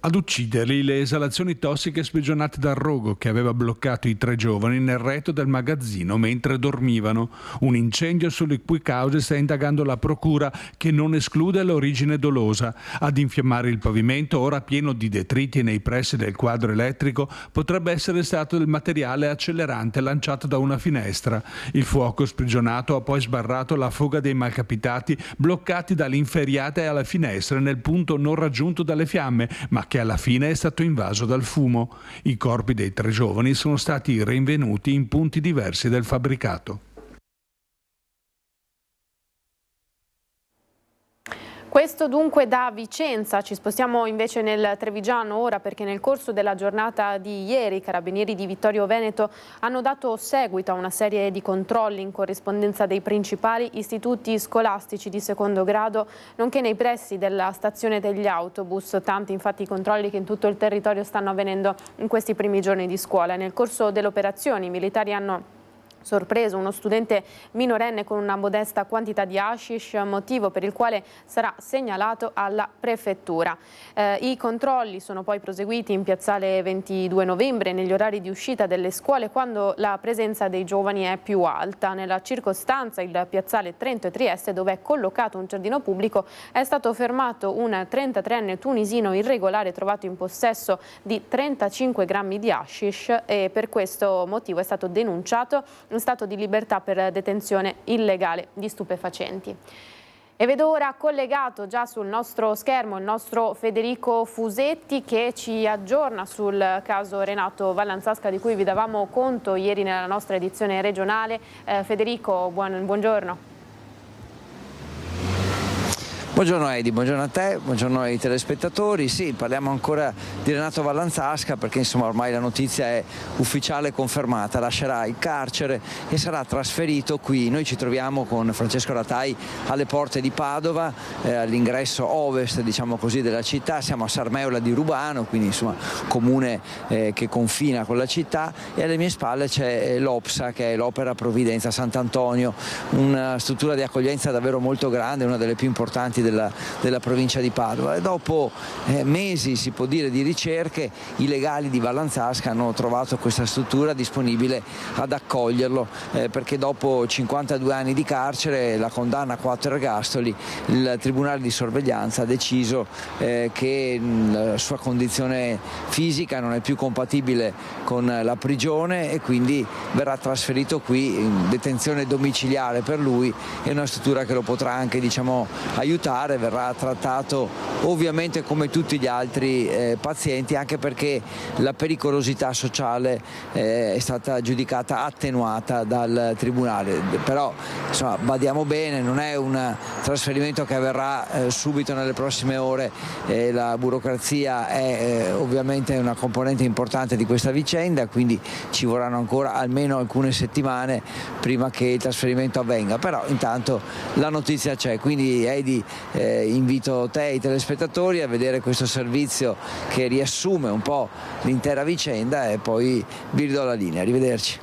Ad ucciderli le esalazioni tossiche sprigionate dal rogo che aveva bloccato i 3 giovani nel retro del magazzino mentre dormivano. Un incendio sulle cui cause sta indagando la procura, che non esclude l'origine dolosa. Ad infiammare il pavimento, ora pieno di detriti nei pressi del quadro elettrico, potrebbe essere stato del materiale accelerante lanciato da una finestra. Il fuoco sprigionato ha poi sbarrato la fuga dei malcapitati, bloccati dall'inferriata e alla finestra nel punto non raggiunto dalle fiamme, ma che alla fine è stato invaso dal fumo. I corpi dei 3 giovani sono stati rinvenuti in punti diversi del fabbricato. Questo dunque da Vicenza. Ci spostiamo invece nel Trevigiano ora, perché nel corso della giornata di ieri i carabinieri di Vittorio Veneto hanno dato seguito a una serie di controlli in corrispondenza dei principali istituti scolastici di secondo grado, nonché nei pressi della stazione degli autobus. Tanti infatti i controlli che in tutto il territorio stanno avvenendo in questi primi giorni di scuola. Nel corso delle operazioni i militari hanno sorpreso uno studente minorenne con una modesta quantità di hashish, motivo per il quale sarà segnalato alla prefettura. I controlli sono poi proseguiti in piazzale 22 novembre negli orari di uscita delle scuole, quando la presenza dei giovani è più alta. Nella circostanza il piazzale Trento e Trieste, dove è collocato un giardino pubblico, è stato fermato un 33enne tunisino irregolare trovato in possesso di 35 grammi di hashish e per questo motivo è stato denunciato in stato di libertà per detenzione illegale di stupefacenti. E vedo ora collegato già sul nostro schermo il nostro Federico Fusetti, che ci aggiorna sul caso Renato Vallanzasca, di cui vi davamo conto ieri nella nostra edizione regionale. Federico, buongiorno. Buongiorno Edi, buongiorno a te, buongiorno ai telespettatori. Sì, parliamo ancora di Renato Vallanzasca perché insomma ormai la notizia è ufficiale e confermata. Lascerà il carcere e sarà trasferito qui. Noi ci troviamo con Francesco Ratai alle porte di Padova, all'ingresso ovest, diciamo così, della città. Siamo a Sarmeola di Rubano, quindi insomma comune che confina con la città, e alle mie spalle c'è l'OPSA, che è l'Opera Provvidenza Sant'Antonio, una struttura di accoglienza davvero molto grande, una delle più importanti della provincia di Padova. E dopo mesi, si può dire, di ricerche, i legali di Vallanzasca hanno trovato questa struttura disponibile ad accoglierlo, perché dopo 52 anni di carcere, la condanna a 4 ergastoli, il Tribunale di sorveglianza ha deciso che la sua condizione fisica non è più compatibile con la prigione e quindi verrà trasferito qui in detenzione domiciliare per lui. È una struttura che lo potrà anche, diciamo, aiutare. Verrà trattato ovviamente come tutti gli altri pazienti, anche perché la pericolosità sociale è stata giudicata attenuata dal Tribunale. Però insomma, badiamo bene, non è un trasferimento che avverrà subito nelle prossime ore. La burocrazia è ovviamente una componente importante di questa vicenda, quindi ci vorranno ancora almeno alcune settimane prima che il trasferimento avvenga. Però intanto la notizia c'è, quindi Edi, invito te e i telespettatori a vedere questo servizio che riassume un po' l'intera vicenda e poi vi ridò la linea. Arrivederci.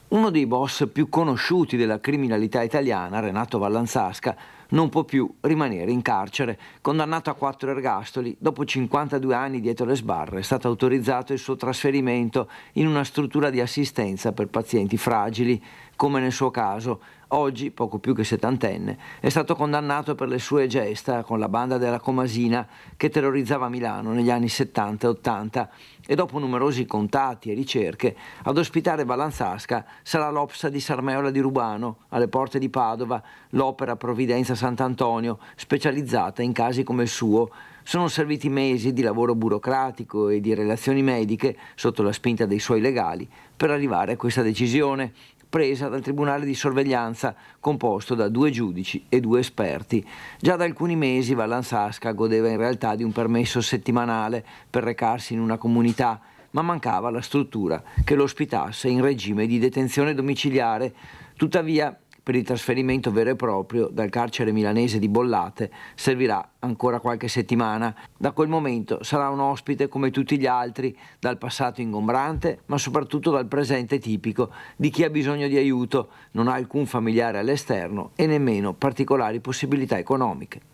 Uno dei boss più conosciuti della criminalità italiana, Renato Vallanzasca, non può più rimanere in carcere. Condannato a 4 ergastoli, dopo 52 anni dietro le sbarre è stato autorizzato il suo trasferimento in una struttura di assistenza per pazienti fragili, come nel suo caso. Oggi, poco più che settantenne, è stato condannato per le sue gesta con la banda della Comasina che terrorizzava Milano negli anni 70 e 80, e dopo numerosi contatti e ricerche ad ospitare Vallanzasca sarà l'OPSA di Sarmeola di Rubano, alle porte di Padova, l'Opera Provvidenza Sant'Antonio, specializzata in casi come il suo. Sono serviti mesi di lavoro burocratico e di relazioni mediche sotto la spinta dei suoi legali per arrivare a questa decisione, presa dal Tribunale di sorveglianza, composto da 2 giudici e 2 esperti. Già da alcuni mesi Vallanzasca godeva in realtà di un permesso settimanale per recarsi in una comunità, ma mancava la struttura che lo ospitasse in regime di detenzione domiciliare. Tuttavia, per il trasferimento vero e proprio dal carcere milanese di Bollate servirà ancora qualche settimana. Da quel momento sarà un ospite come tutti gli altri, dal passato ingombrante, ma soprattutto dal presente tipico di chi ha bisogno di aiuto, non ha alcun familiare all'esterno e nemmeno particolari possibilità economiche.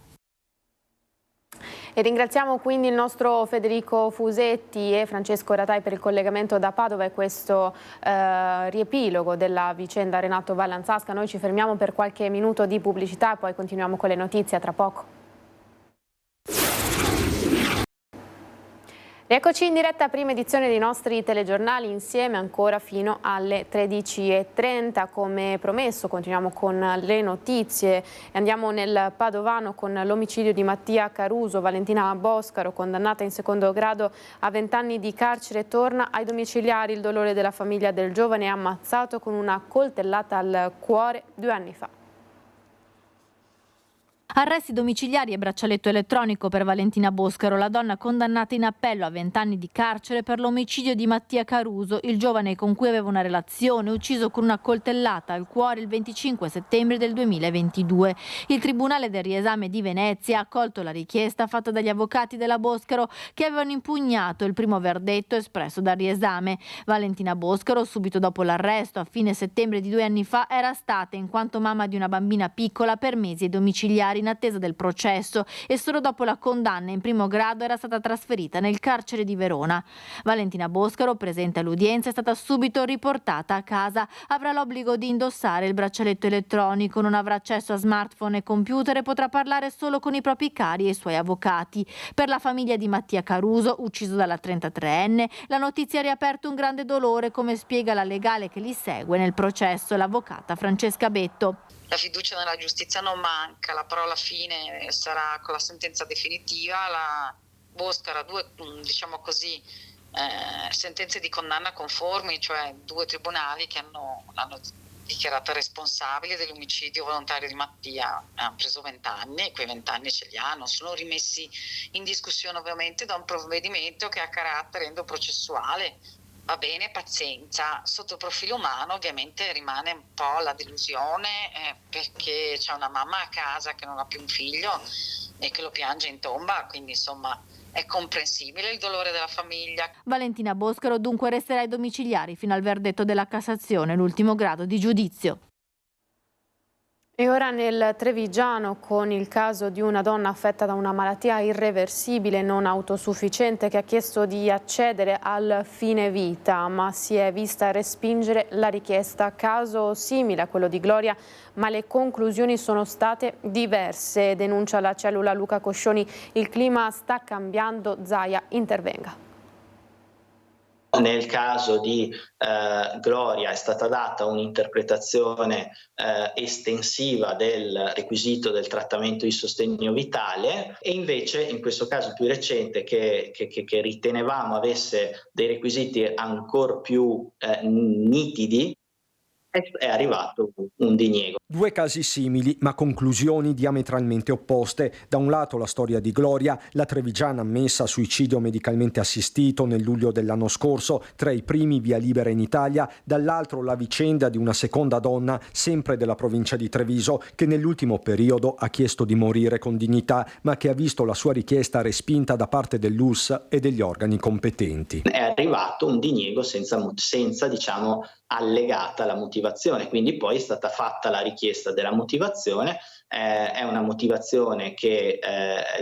E ringraziamo quindi il nostro Federico Fusetti e Francesco Ratai per il collegamento da Padova e questo riepilogo della vicenda Renato Vallanzasca. Noi ci fermiamo per qualche minuto di pubblicità e poi continuiamo con le notizie a tra poco. Rieccoci in diretta, prima edizione dei nostri telegiornali, insieme ancora fino alle 13:30. Come promesso continuiamo con le notizie e andiamo nel Padovano con l'omicidio di Mattia Caruso. Valentina Boscaro, condannata in secondo grado a 20 anni di carcere, torna ai domiciliari. Il dolore della famiglia del giovane ammazzato con una coltellata al cuore 2 anni fa. Arresti domiciliari e braccialetto elettronico per Valentina Boscaro, la donna condannata in appello a 20 anni di carcere per l'omicidio di Mattia Caruso, il giovane con cui aveva una relazione, ucciso con una coltellata al cuore il 25 settembre del 2022. Il Tribunale del Riesame di Venezia ha accolto la richiesta fatta dagli avvocati della Boscaro, che avevano impugnato il primo verdetto espresso dal Riesame. Valentina Boscaro, subito dopo l'arresto, a fine settembre di 2 anni fa, era stata, in quanto mamma di una bambina piccola, per mesi ai domiciliari in attesa del processo e solo dopo la condanna in primo grado era stata trasferita nel carcere di Verona. Valentina Boscaro, presente all'udienza, è stata subito riportata a casa. Avrà l'obbligo di indossare il braccialetto elettronico, non avrà accesso a smartphone e computer e potrà parlare solo con i propri cari e i suoi avvocati. Per la famiglia di Mattia Caruso, ucciso dalla 33enne, la notizia ha riaperto un grande dolore, come spiega la legale che li segue nel processo, l'avvocata Francesca Betto. La fiducia nella giustizia non manca, la parola fine sarà con la sentenza definitiva. La Boscaro ha 2, diciamo così, sentenze di condanna conformi, cioè 2 tribunali che l'hanno dichiarata responsabile dell'omicidio volontario di Mattia. Ha preso 20 anni e quei 20 anni ce li ha, non sono rimessi in discussione ovviamente da un provvedimento che ha carattere endoprocessuale. Va bene, pazienza. Sotto il profilo umano ovviamente rimane un po' la delusione, perché c'è una mamma a casa che non ha più un figlio e che lo piange in tomba, quindi insomma è comprensibile il dolore della famiglia. Valentina Boscaro dunque resterà ai domiciliari fino al verdetto della Cassazione, l'ultimo grado di giudizio. E ora nel Trevigiano, con il caso di una donna affetta da una malattia irreversibile non autosufficiente che ha chiesto di accedere al fine vita, ma si è vista respingere la richiesta. Caso simile a quello di Gloria, ma le conclusioni sono state diverse. Denuncia la cellula Luca Coscioni: il clima sta cambiando, Zaia intervenga. Nel caso di Gloria è stata data un'interpretazione estensiva del requisito del trattamento di sostegno vitale, e invece in questo caso più recente che ritenevamo avesse dei requisiti ancor più nitidi, è arrivato un diniego. 2 casi simili ma conclusioni diametralmente opposte. Da un lato la storia di Gloria, la trevigiana ammessa a suicidio medicalmente assistito nel luglio dell'anno scorso, tra i primi via libera in Italia, dall'altro la vicenda di una seconda donna, sempre della provincia di Treviso, che nell'ultimo periodo ha chiesto di morire con dignità, ma che ha visto la sua richiesta respinta da parte dell'ULSS e degli organi competenti. È arrivato un diniego senza diciamo allegata la motivazione, quindi poi è stata fatta la richiesta della motivazione. È una motivazione che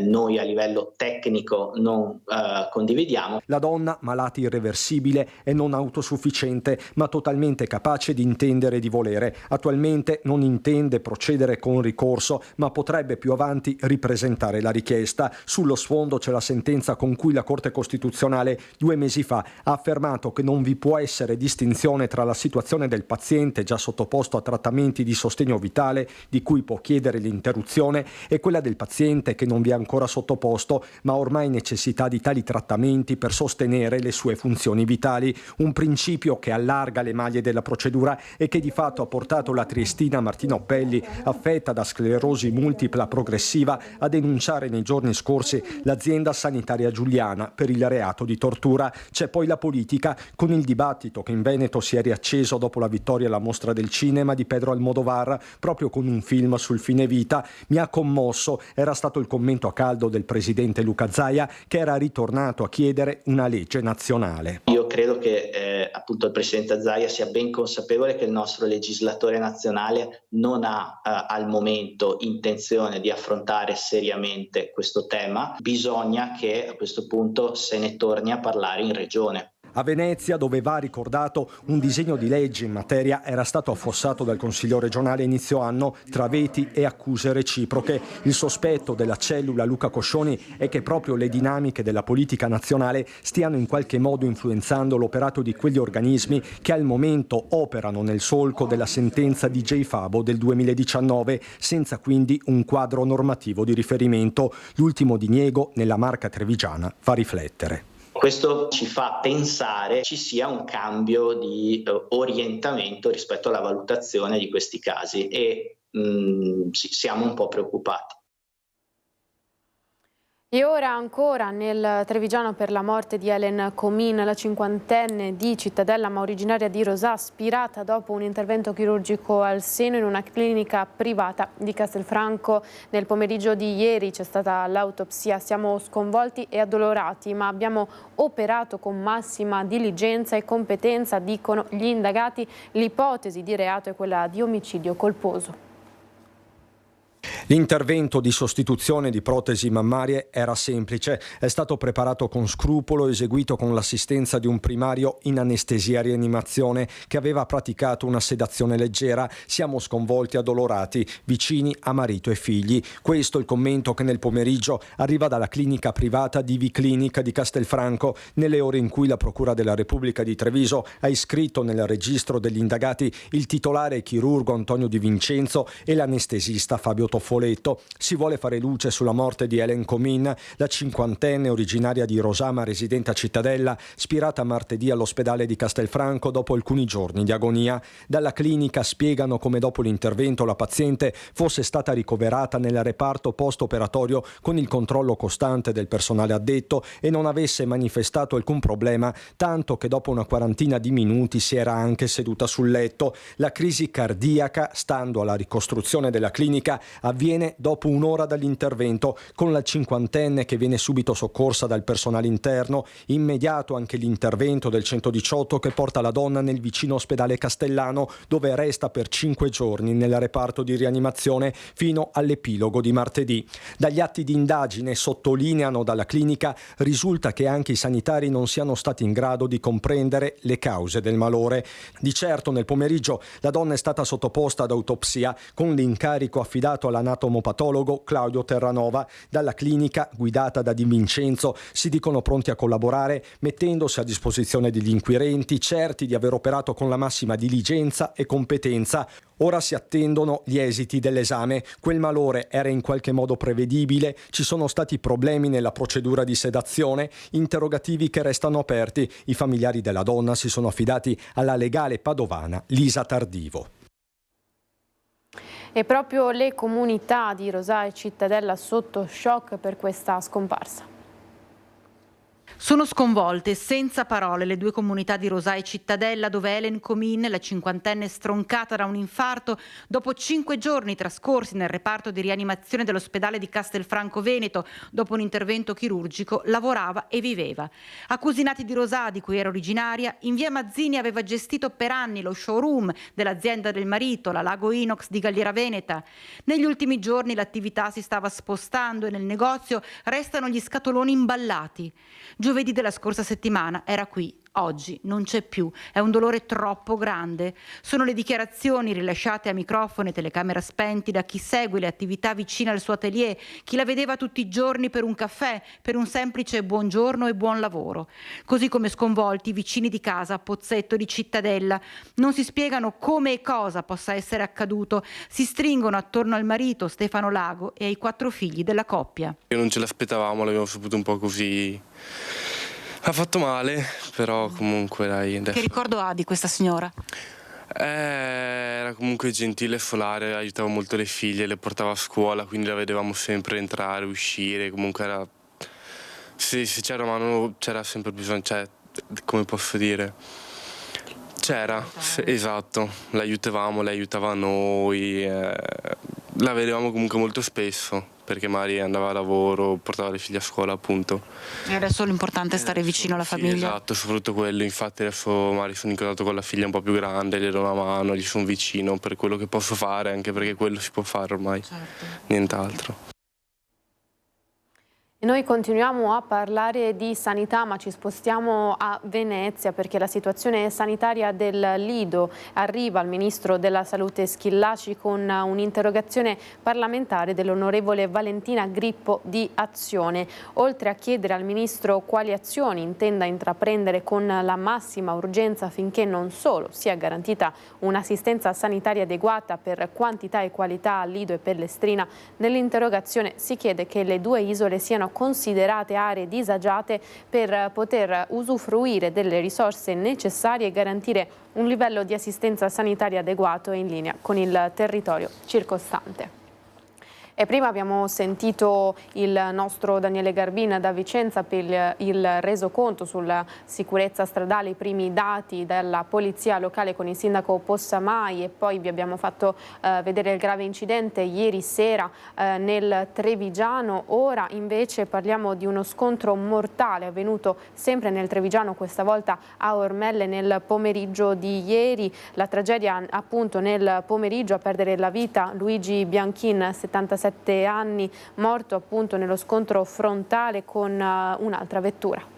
noi a livello tecnico non condividiamo. La donna, malata irreversibile e non autosufficiente, ma totalmente capace di intendere e di volere. Attualmente non intende procedere con ricorso, ma potrebbe più avanti ripresentare la richiesta. Sullo sfondo c'è la sentenza con cui la Corte Costituzionale 2 mesi fa ha affermato che non vi può essere distinzione tra la situazione del paziente già sottoposto a trattamenti di sostegno vitale, di cui può chiedere l'interruzione, e quella del paziente che non vi è ancora sottoposto, ma ormai necessità di tali trattamenti per sostenere le sue funzioni vitali. Un principio che allarga le maglie della procedura e che di fatto ha portato la triestina Martina Oppelli, affetta da sclerosi multipla progressiva, a denunciare nei giorni scorsi l'azienda sanitaria giuliana per il reato di tortura. C'è poi la politica, con il dibattito che in Veneto si è riacceso dopo la vittoria alla Mostra del Cinema di Pedro Almodovar, proprio con un film sul fine vita. Mi ha commosso, era stato il commento a caldo del presidente Luca Zaia, che era ritornato a chiedere una legge nazionale. Io credo che appunto il presidente Zaia sia ben consapevole che il nostro legislatore nazionale non ha al momento intenzione di affrontare seriamente questo tema. Bisogna che a questo punto se ne torni a parlare in regione. A Venezia, dove va ricordato, un disegno di legge in materia era stato affossato dal Consiglio regionale a inizio anno tra veti e accuse reciproche. Il sospetto della cellula Luca Coscioni è che proprio le dinamiche della politica nazionale stiano in qualche modo influenzando l'operato di quegli organismi che al momento operano nel solco della sentenza di J. Fabo del 2019, senza quindi un quadro normativo di riferimento. L'ultimo diniego nella Marca trevigiana fa riflettere. Questo ci fa pensare ci sia un cambio di orientamento rispetto alla valutazione di questi casi e siamo un po' preoccupati. E ora ancora nel Trevigiano per la morte di Helen Comin, la cinquantenne di Cittadella ma originaria di Rosà, aspirata dopo un intervento chirurgico al seno in una clinica privata di Castelfranco. Nel pomeriggio di ieri c'è stata l'autopsia. Siamo sconvolti e addolorati, ma abbiamo operato con massima diligenza e competenza, dicono gli indagati. L'ipotesi di reato è quella di omicidio colposo. L'intervento di sostituzione di protesi mammarie era semplice, è stato preparato con scrupolo, eseguito con l'assistenza di un primario in anestesia e rianimazione che aveva praticato una sedazione leggera. Siamo sconvolti e addolorati, vicini a marito e figli. Questo è il commento che nel pomeriggio arriva dalla clinica privata Divi Clinic di Castelfranco, nelle ore in cui la Procura della Repubblica di Treviso ha iscritto nel registro degli indagati il titolare chirurgo Antonio Di Vincenzo e l'anestesista Fabio Toffoletto. Si vuole fare luce sulla morte di Helen Comin, la cinquantenne originaria di Rosama, residente a Cittadella, spirata martedì all'ospedale di Castelfranco dopo alcuni giorni di agonia. Dalla clinica spiegano come dopo l'intervento la paziente fosse stata ricoverata nel reparto post-operatorio con il controllo costante del personale addetto e non avesse manifestato alcun problema, tanto che dopo una quarantina di minuti si era anche seduta sul letto. La crisi cardiaca, stando alla ricostruzione della clinica, avviene dopo un'ora dall'intervento, con la cinquantenne che viene subito soccorsa dal personale interno. Immediato anche l'intervento del 118 che porta la donna nel vicino ospedale Castellano, dove resta per 5 giorni nel reparto di rianimazione fino all'epilogo di martedì. Dagli atti di indagine, sottolineano dalla clinica, risulta che anche i sanitari non siano stati in grado di comprendere le cause del malore. Di certo nel pomeriggio la donna è stata sottoposta ad autopsia con l'incarico affidato all'anatomopatologo Claudio Terranova. Dalla clinica, guidata da Di Vincenzo, si dicono pronti a collaborare, mettendosi a disposizione degli inquirenti, certi di aver operato con la massima diligenza e competenza. Ora si attendono gli esiti dell'esame. Quel malore era in qualche modo prevedibile? Ci sono stati problemi nella procedura di sedazione? Interrogativi che restano aperti. I familiari della donna si sono affidati alla legale padovana Lisa Tardivo. E proprio le comunità di Rosà e Cittadella sotto shock per questa scomparsa. Sono sconvolte, senza parole, le due comunità di Rosà e Cittadella, dove Helen Comin, la cinquantenne stroncata da un infarto, dopo 5 giorni trascorsi nel reparto di rianimazione dell'ospedale di Castelfranco Veneto, dopo un intervento chirurgico, lavorava e viveva. A Cusinati di Rosà, di cui era originaria, in via Mazzini aveva gestito per anni lo showroom dell'azienda del marito, la Lago Inox di Galliera Veneta. Negli ultimi giorni l'attività si stava spostando e nel negozio restano gli scatoloni imballati. Giovedì della scorsa settimana era qui, oggi non c'è più, è un dolore troppo grande. Sono le dichiarazioni rilasciate a microfono e telecamera spenti da chi segue le attività vicine al suo atelier, chi la vedeva tutti i giorni per un caffè, per un semplice buongiorno e buon lavoro. Così come sconvolti i vicini di casa a Pozzetto di Cittadella. Non si spiegano come e cosa possa essere accaduto. Si stringono attorno al marito Stefano Lago e ai 4 figli della coppia. Non ce l'aspettavamo, l'abbiamo saputo un po' così. Ha fatto male, però comunque dai. Che ricordo ha di questa signora? Era comunque gentile e solare, aiutava molto le figlie, le portava a scuola, quindi la vedevamo sempre entrare, uscire, comunque era... Se c'era mano c'era sempre bisogno, cioè, come posso dire... C'era, esatto, l'aiutavamo, lei aiutava noi, la vedevamo comunque molto spesso, perché Mari andava a lavoro, portava le figlie a scuola, appunto. E adesso l'importante è stare vicino alla famiglia. Sì, esatto, soprattutto quello. Infatti adesso Mari sono incontrato con la figlia un po' più grande, le do una mano, gli sono vicino per quello che posso fare, anche perché quello si può fare ormai, nient'altro. Noi continuiamo a parlare di sanità, ma ci spostiamo a Venezia perché la situazione sanitaria del Lido arriva al Ministro della Salute Schillaci con un'interrogazione parlamentare dell'onorevole Valentina Grippo di Azione. Oltre a chiedere al Ministro quali azioni intenda intraprendere con la massima urgenza affinché non solo sia garantita un'assistenza sanitaria adeguata per quantità e qualità a Lido e Pellestrina, nell'interrogazione si chiede che le due isole siano considerate aree disagiate per poter usufruire delle risorse necessarie e garantire un livello di assistenza sanitaria adeguato e in linea con il territorio circostante. E prima abbiamo sentito il nostro Daniele Garbin da Vicenza per il resoconto sulla sicurezza stradale, i primi dati della polizia locale con il sindaco Possamai, e poi vi abbiamo fatto vedere il grave incidente ieri sera nel Trevigiano. Ora invece parliamo di uno scontro mortale avvenuto sempre nel Trevigiano, questa volta a Ormelle nel pomeriggio di ieri. La tragedia appunto nel pomeriggio, a perdere la vita Luigi Bianchin, 77 anni, morto appunto nello scontro frontale con un'altra vettura.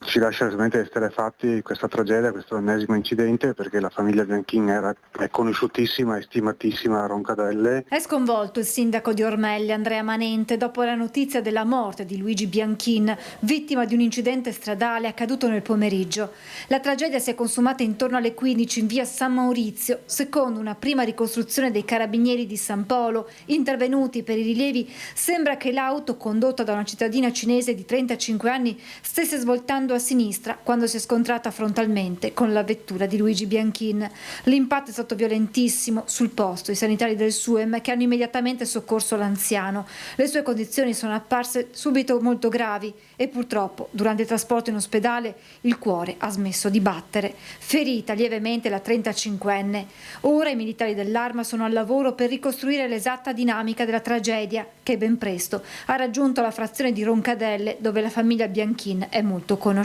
Ci lascia veramente esterrefatti questa tragedia, questo ennesimo incidente, perché la famiglia Bianchin è conosciutissima e stimatissima a Roncadelle. È sconvolto il sindaco di Ormelle, Andrea Manente, dopo la notizia della morte di Luigi Bianchin, vittima di un incidente stradale accaduto nel pomeriggio. La tragedia si è consumata intorno alle 15 in via San Maurizio. Secondo una prima ricostruzione dei carabinieri di San Polo, intervenuti per i rilievi, sembra che l'auto condotta da una cittadina cinese di 35 anni stesse svoltando a sinistra quando si è scontrata frontalmente con la vettura di Luigi Bianchin. L'impatto è stato violentissimo. Sul posto i sanitari del SUEM che hanno immediatamente soccorso l'anziano. Le sue condizioni sono apparse subito molto gravi e purtroppo durante il trasporto in ospedale il cuore ha smesso di battere. Ferita lievemente la 35enne. Ora i militari dell'Arma sono al lavoro per ricostruire l'esatta dinamica della tragedia, che ben presto ha raggiunto la frazione di Roncadelle, dove la famiglia Bianchin è molto conosciuta.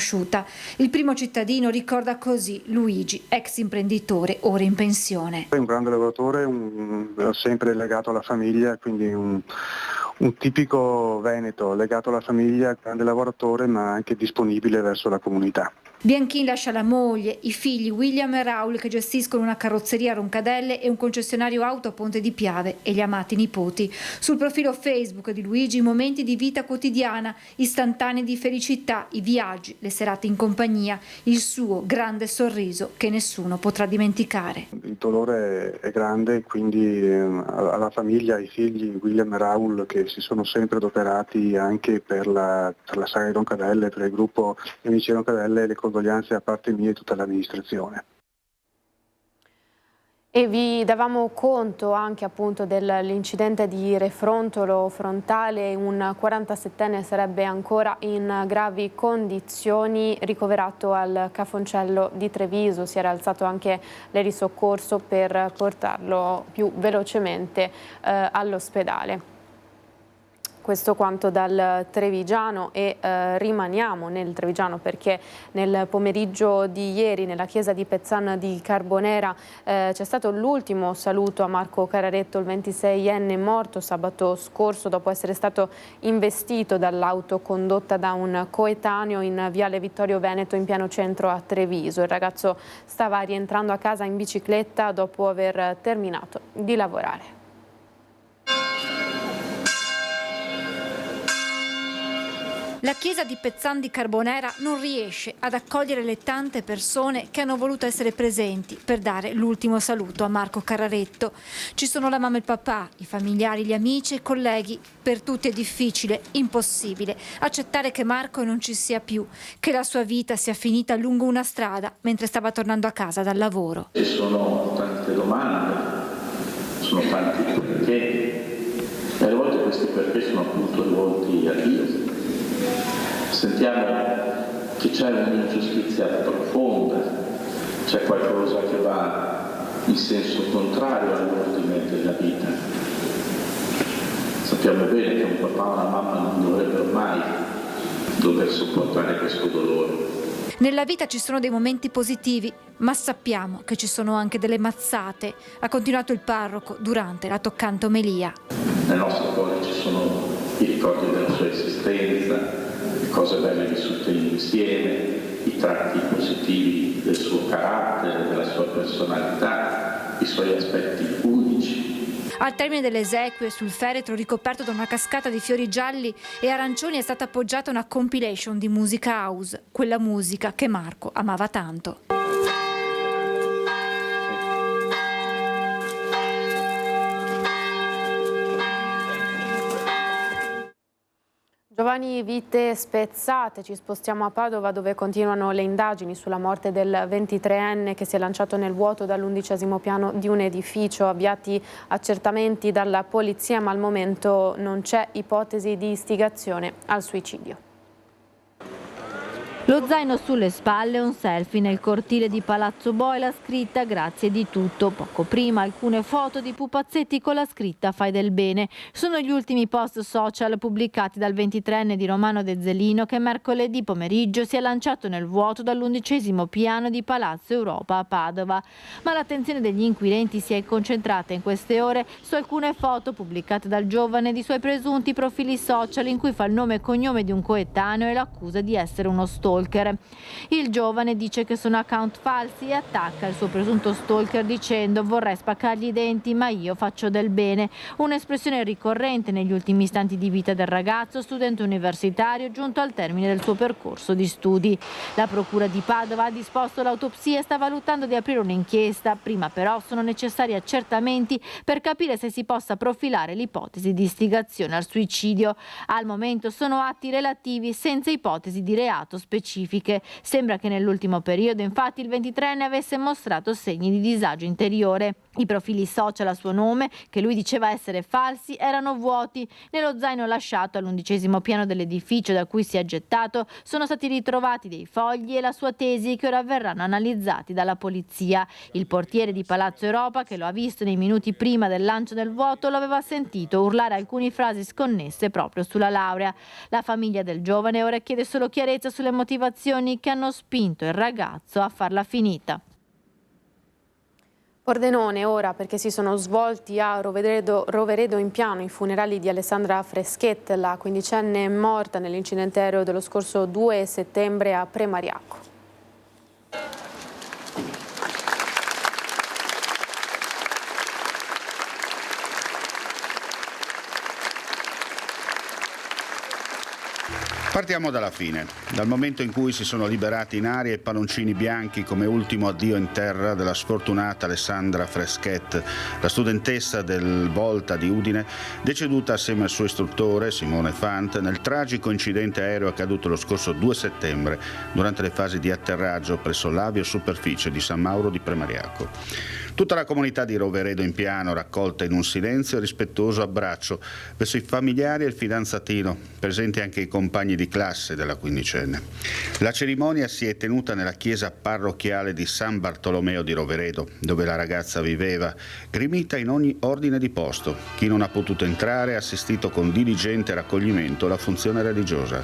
Il primo cittadino ricorda così Luigi, ex imprenditore, ora in pensione. È un grande lavoratore, sempre legato alla famiglia, quindi un tipico veneto, legato alla famiglia, grande lavoratore ma anche disponibile verso la comunità. Bianchin lascia la moglie, i figli William e Raul che gestiscono una carrozzeria a Roncadelle e un concessionario auto a Ponte di Piave, e gli amati nipoti. Sul profilo Facebook di Luigi i momenti di vita quotidiana, istantanei di felicità, i viaggi, le serate in compagnia, il suo grande sorriso che nessuno potrà dimenticare. Il dolore è grande, quindi alla famiglia, ai figli William e Raul, che si sono sempre adoperati anche per la saga di Roncadelle, per il gruppo Amici di Roncadelle, le condoglianze a parte mia e tutta l'amministrazione. E vi davamo conto anche appunto dell'incidente di Refrontolo frontale. Un 47enne sarebbe ancora in gravi condizioni, ricoverato al Cafoncello di Treviso. Si era alzato anche l'elisoccorso per portarlo più velocemente all'ospedale. Questo quanto dal Trevigiano, e rimaniamo nel Trevigiano perché nel pomeriggio di ieri nella chiesa di Pezzan di Carbonera c'è stato l'ultimo saluto a Marco Cararetto, il 26enne morto sabato scorso dopo essere stato investito dall'auto condotta da un coetaneo in viale Vittorio Veneto in pieno centro a Treviso. Il ragazzo stava rientrando a casa in bicicletta dopo aver terminato di lavorare. La chiesa di Pezzan di Carbonera non riesce ad accogliere le tante persone che hanno voluto essere presenti per dare l'ultimo saluto a Marco Cararetto. Ci sono la mamma e il papà, i familiari, gli amici e i colleghi. Per tutti è difficile, impossibile, accettare che Marco non ci sia più, che la sua vita sia finita lungo una strada mentre stava tornando a casa dal lavoro. Ci sono tante domande, sono tanti perché, e alle volte questi perché sono appunto rivolti a Dio. Sentiamo che c'è un'ingiustizia profonda, c'è qualcosa che va in senso contrario all'ordine della vita. Sappiamo bene che un papà e una mamma non dovrebbero mai dover sopportare questo dolore. Nella vita ci sono dei momenti positivi, ma sappiamo che ci sono anche delle mazzate, ha continuato il parroco durante la toccante omelia. Nel nostro cuore ci sono i ricordi della sua esistenza, le cose belle vissute insieme, i tratti positivi del suo carattere, della sua personalità, i suoi aspetti unici. Al termine delle esequie, sul feretro ricoperto da una cascata di fiori gialli e arancioni, è stata appoggiata una compilation di musica house, quella musica che Marco amava tanto. Giovanni Giovani vite spezzate, ci spostiamo a Padova dove continuano le indagini sulla morte del 23enne che si è lanciato nel vuoto dall'11° piano di un edificio. Avviati accertamenti dalla polizia, ma al momento non c'è ipotesi di istigazione al suicidio. Lo zaino sulle spalle, un selfie nel cortile di Palazzo Bo e la scritta "Grazie di tutto". Poco prima alcune foto di pupazzetti con la scritta "Fai del bene". Sono gli ultimi post social pubblicati dal 23enne di Romano De Zelino che mercoledì pomeriggio si è lanciato nel vuoto dall'11° piano di Palazzo Europa a Padova. Ma l'attenzione degli inquirenti si è concentrata in queste ore su alcune foto pubblicate dal giovane e di suoi presunti profili social in cui fa il nome e cognome di un coetaneo e l'accusa di essere uno stalker. Il giovane dice che sono account falsi e attacca il suo presunto stalker dicendo "vorrei spaccargli i denti ma io faccio del bene", un'espressione ricorrente negli ultimi istanti di vita del ragazzo, studente universitario giunto al termine del suo percorso di studi. La procura di Padova ha disposto l'autopsia e sta valutando di aprire un'inchiesta, prima però sono necessari accertamenti per capire se si possa profilare l'ipotesi di istigazione al suicidio. Al momento sono atti relativi senza ipotesi di reato specifiche. Sembra che nell'ultimo periodo infatti il 23enne avesse mostrato segni di disagio interiore. I profili social a suo nome, che lui diceva essere falsi, erano vuoti. Nello zaino lasciato all'11° piano dell'edificio da cui si è gettato sono stati ritrovati dei fogli e la sua tesi che ora verranno analizzati dalla polizia. Il portiere di Palazzo Europa, che lo ha visto nei minuti prima del lancio del vuoto, lo aveva sentito urlare alcune frasi sconnesse proprio sulla laurea. La famiglia del giovane ora chiede solo chiarezza sulle motivazioni che hanno spinto il ragazzo a farla finita. Pordenone ora, perché si sono svolti a Roveredo in Piano i funerali di Alessandra Freschet, la 15enne morta nell'incidente aereo dello scorso 2 settembre a Premariaco. Partiamo dalla fine, dal momento in cui si sono liberati in aria i palloncini bianchi come ultimo addio in terra della sfortunata Alessandra Freschet, la studentessa del Volta di Udine, deceduta assieme al suo istruttore Simone Fant nel tragico incidente aereo accaduto lo scorso 2 settembre durante le fasi di atterraggio presso l'aviosuperficie di San Mauro di Premariaco. Tutta la comunità di Roveredo in Piano raccolta in un silenzio e rispettoso abbraccio verso i familiari e il fidanzatino, presenti anche i compagni di classe della quindicenne. La cerimonia si è tenuta nella chiesa parrocchiale di San Bartolomeo di Roveredo, dove la ragazza viveva, gremita in ogni ordine di posto. Chi non ha potuto entrare ha assistito con diligente raccoglimento alla funzione religiosa.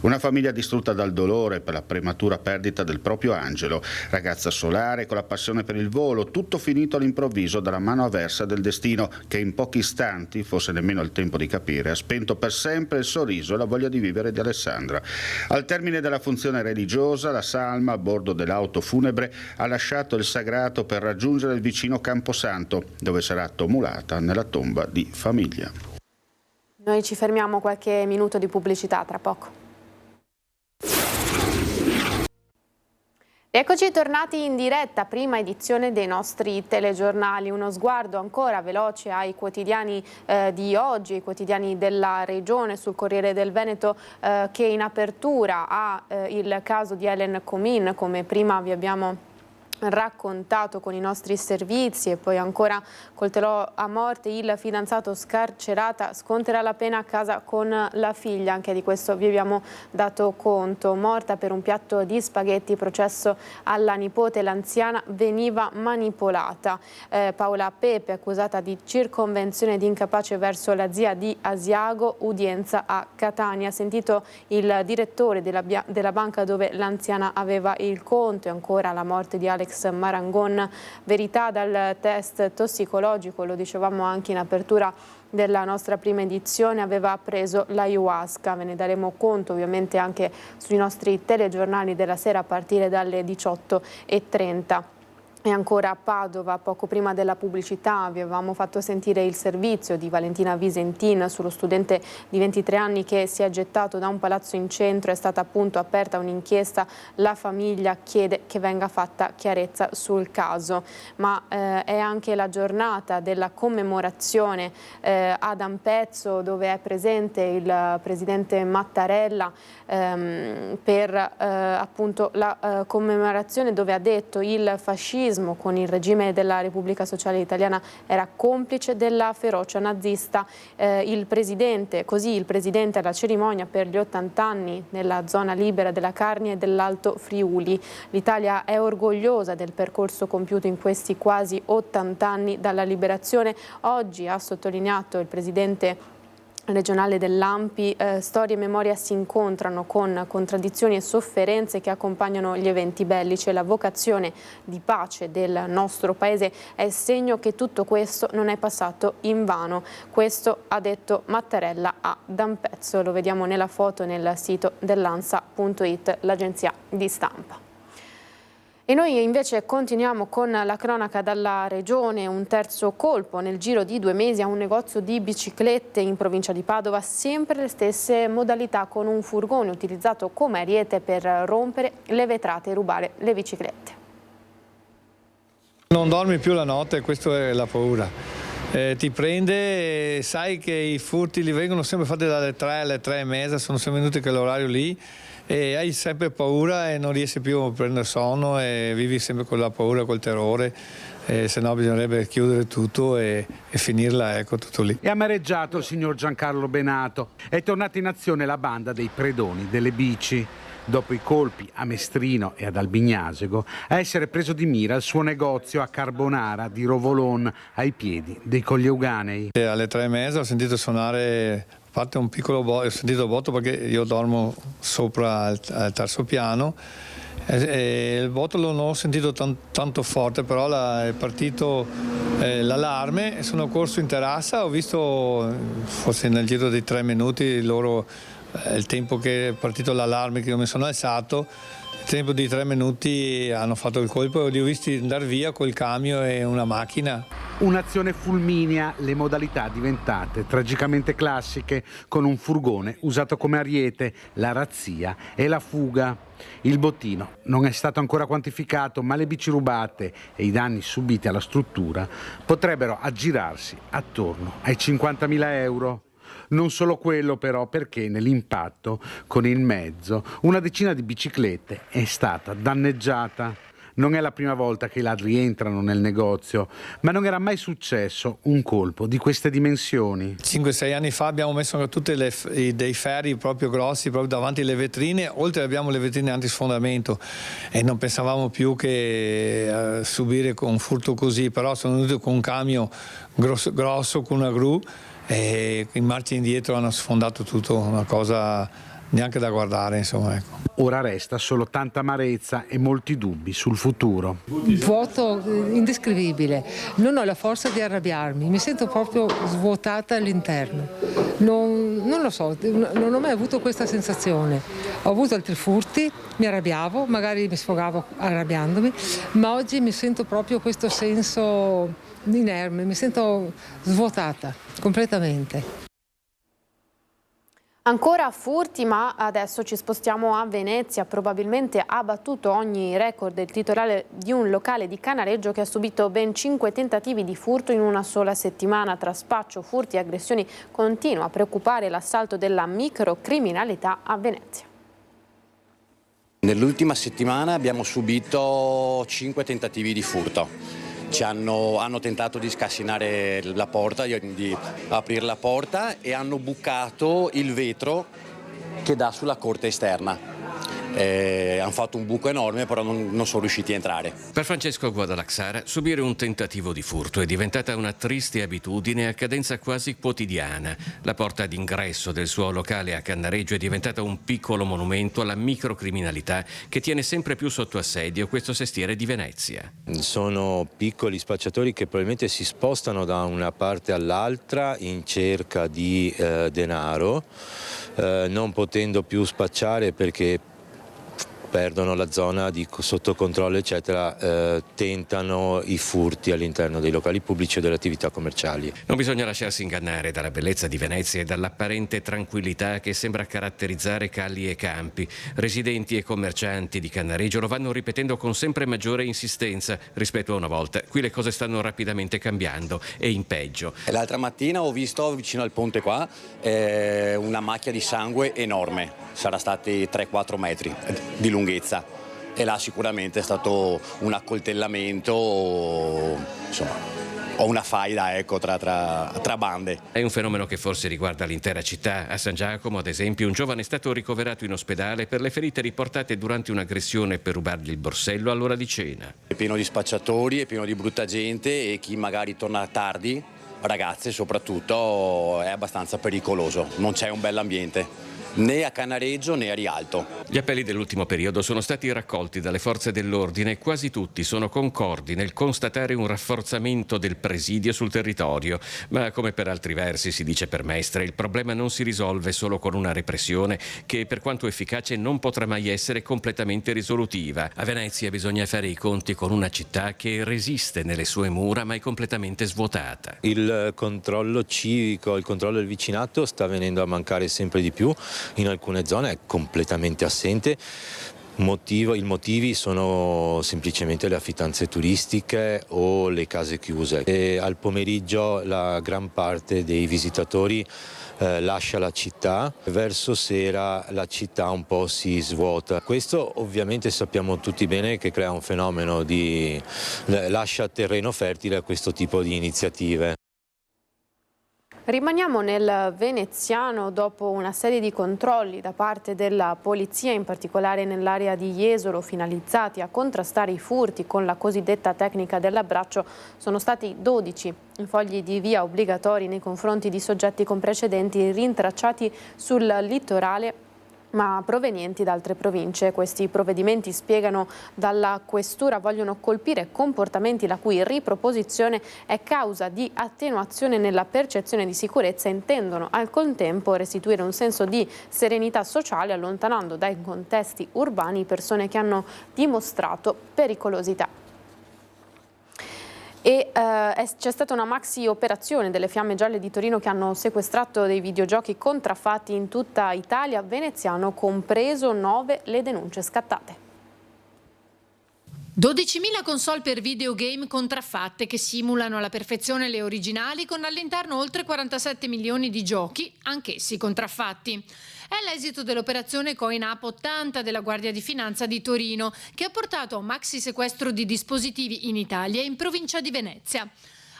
Una famiglia distrutta dal dolore per la prematura perdita del proprio angelo, ragazza solare con la passione per il volo, tutto finito all'improvviso dalla mano avversa del destino che in pochi istanti, forse nemmeno il tempo di capire, ha spento per sempre il sorriso e la voglia di vivere di Alessandra. Al termine della funzione religiosa, la salma a bordo dell'auto funebre ha lasciato il sagrato per raggiungere il vicino Camposanto, dove sarà tumulata nella tomba di famiglia. Noi ci fermiamo, qualche minuto di pubblicità, tra poco. Eccoci tornati in diretta, prima edizione dei nostri telegiornali. Uno sguardo ancora veloce ai quotidiani di oggi, i quotidiani della regione. Sul Corriere del Veneto che in apertura ha il caso di Helen Comin, come prima vi abbiamo raccontato con i nostri servizi, e poi ancora coltellò a morte il fidanzato, scarcerata, sconterà la pena a casa con la figlia. Anche di questo vi abbiamo dato conto. Morta per un piatto di spaghetti, processo alla nipote, l'anziana veniva manipolata. Paola Pepe accusata di circonvenzione di incapace verso la zia di Asiago, udienza a Catania. Sentito il direttore della banca dove l'anziana aveva il conto. E ancora la morte di Alex Marangon, verità dal test tossicologico, lo dicevamo anche in apertura della nostra prima edizione, aveva preso l'ayahuasca. Ve ne daremo conto ovviamente anche sui nostri telegiornali della sera a partire dalle 18:30. E ancora a Padova, poco prima della pubblicità, vi avevamo fatto sentire il servizio di Valentina Visentin sullo studente di 23 anni che si è gettato da un palazzo in centro. È stata appunto aperta un'inchiesta, la famiglia chiede che venga fatta chiarezza sul caso. Ma è anche la giornata della commemorazione ad Ampezzo, dove è presente il presidente Mattarella per appunto la commemorazione, dove ha detto: il fascismo con il regime della Repubblica Sociale Italiana era complice della ferocia nazista. Il presidente alla cerimonia per gli 80 anni nella zona libera della Carnia e dell'Alto Friuli. L'Italia è orgogliosa del percorso compiuto in questi quasi 80 anni dalla liberazione. Oggi, ha sottolineato il presidente regionale dell'ANPI, storia e memoria si incontrano con contraddizioni e sofferenze che accompagnano gli eventi bellici, e la vocazione di pace del nostro paese è segno che tutto questo non è passato invano. Questo ha detto Mattarella a Ampezzo. Lo vediamo nella foto nel sito dell'ANSA.it, l'agenzia di stampa. E noi invece continuiamo con la cronaca dalla regione. Un terzo colpo nel giro di 2 mesi a un negozio di biciclette in provincia di Padova, sempre le stesse modalità, con un furgone utilizzato come ariete per rompere le vetrate e rubare le biciclette. Non dormi più la notte, questa è la paura. Ti prende e sai che i furti li vengono sempre fatti dalle 3 alle 3:30, sono sempre venuti quell'orario lì, e hai sempre paura e non riesci più a prendere sonno e vivi sempre con la paura, col terrore, se no bisognerebbe chiudere tutto e finirla, ecco, tutto lì. È amareggiato il signor Giancarlo Benato. È tornata in azione la banda dei predoni delle bici. Dopo i colpi a Mestrino e ad Albignasego, a essere preso di mira il suo negozio a Carbonara di Rovolon, ai piedi dei Colli Euganei. Alle 3:30 ho sentito suonare, a parte un piccolo botto, ho sentito il botto perché io dormo sopra al terzo piano, e il botto non ho sentito tanto forte, però è partito l'allarme, sono corso in terrazza, ho visto forse nel giro di 3 minuti loro. Il tempo che è partito l'allarme, che io mi sono alzato, il tempo di 3 minuti hanno fatto il colpo e li ho visti andare via col camion e una macchina. Un'azione fulminea, le modalità diventate tragicamente classiche, con un furgone usato come ariete, la razzia e la fuga. Il bottino non è stato ancora quantificato, ma le bici rubate e i danni subiti alla struttura potrebbero aggirarsi attorno ai 50.000 euro. Non solo quello però, perché nell'impatto con il mezzo una decina di biciclette è stata danneggiata. Non è la prima volta che i ladri entrano nel negozio, ma non era mai successo un colpo di queste dimensioni. 5-6 anni fa abbiamo messo tutti dei ferri proprio grossi proprio davanti alle vetrine, oltre abbiamo le vetrine antisfondamento, e non pensavamo più che subire con un furto così, però sono venuti con un camion grosso con una gru, e in marcia indietro hanno sfondato tutto, una cosa neanche da guardare, insomma, ecco. Ora resta solo tanta amarezza e molti dubbi sul futuro. Vuoto indescrivibile, non ho la forza di arrabbiarmi, mi sento proprio svuotata all'interno. Non lo so, non ho mai avuto questa sensazione. Ho avuto altri furti, mi arrabbiavo, magari mi sfogavo arrabbiandomi, ma oggi mi sento proprio questo senso inerme, mi sento svuotata completamente. Ancora furti, ma adesso ci spostiamo a Venezia. Probabilmente ha battuto ogni record il titolare di un locale di Canareggio che ha subito ben 5 tentativi di furto in una sola settimana. Tra spaccio, furti e aggressioni continua a preoccupare l'assalto della microcriminalità a Venezia. Nell'ultima settimana abbiamo subito 5 tentativi di furto. Hanno tentato di scassinare la porta, di aprire la porta, e hanno bucato il vetro che dà sulla corte esterna. Hanno fatto un buco enorme, però non sono riusciti a entrare. Per Francesco Guadalaxara subire un tentativo di furto è diventata una triste abitudine a cadenza quasi quotidiana. La porta d'ingresso del suo locale a Cannareggio è diventata un piccolo monumento alla microcriminalità che tiene sempre più sotto assedio questo sestiere di Venezia. Sono piccoli spacciatori che probabilmente si spostano da una parte all'altra in cerca di denaro, non potendo più spacciare perché perdono la zona sotto controllo eccetera, tentano i furti all'interno dei locali pubblici e delle attività commerciali. Non bisogna lasciarsi ingannare dalla bellezza di Venezia e dall'apparente tranquillità che sembra caratterizzare Calli e Campi. Residenti e commercianti di Cannareggio lo vanno ripetendo con sempre maggiore insistenza rispetto a una volta. Qui le cose stanno rapidamente cambiando e in peggio. L'altra mattina ho visto vicino al ponte qua una macchia di sangue enorme, sarà stati 3-4 metri di lunghezza, e là sicuramente è stato un accoltellamento, insomma, o una faida, ecco, tra bande. È un fenomeno che forse riguarda l'intera città. A San Giacomo, ad esempio, un giovane è stato ricoverato in ospedale per le ferite riportate durante un'aggressione per rubargli il borsello all'ora di cena. È pieno di spacciatori, è pieno di brutta gente, e chi magari torna tardi, ragazze soprattutto, è abbastanza pericoloso. Non c'è un bell'ambiente, né a Cannareggio né a Rialto. Gli appelli dell'ultimo periodo sono stati raccolti dalle forze dell'ordine e quasi tutti sono concordi nel constatare un rafforzamento del presidio sul territorio. Ma come per altri versi, si dice per Mestre, il problema non si risolve solo con una repressione che, per quanto efficace, non potrà mai essere completamente risolutiva. A Venezia bisogna fare i conti con una città che resiste nelle sue mura ma è completamente svuotata. Il controllo civico, il controllo del vicinato sta venendo a mancare sempre di più. In alcune zone è completamente assente. I motivi sono semplicemente le affittanze turistiche o le case chiuse. E al pomeriggio la gran parte dei visitatori lascia la città, verso sera la città un po' si svuota. Questo ovviamente sappiamo tutti bene che crea un fenomeno lascia terreno fertile a questo tipo di iniziative. Rimaniamo nel veneziano dopo una serie di controlli da parte della polizia, in particolare nell'area di Jesolo, finalizzati a contrastare i furti con la cosiddetta tecnica dell'abbraccio. Sono stati 12 i fogli di via obbligatori nei confronti di soggetti con precedenti rintracciati sul litorale ma provenienti da altre province. Questi provvedimenti, spiegano dalla questura, vogliono colpire comportamenti la cui riproposizione è causa di attenuazione nella percezione di sicurezza e intendono al contempo restituire un senso di serenità sociale, allontanando dai contesti urbani persone che hanno dimostrato pericolosità. E c'è stata una maxi operazione delle Fiamme Gialle di Torino che hanno sequestrato dei videogiochi contraffatti in tutta Italia, veneziano compreso. 9 le denunce scattate. 12.000 console per videogame contraffatte che simulano alla perfezione le originali, con all'interno oltre 47 milioni di giochi, anch'essi contraffatti. È l'esito dell'operazione Coin Up 80 della Guardia di Finanza di Torino, che ha portato a un maxi sequestro di dispositivi in Italia e in provincia di Venezia.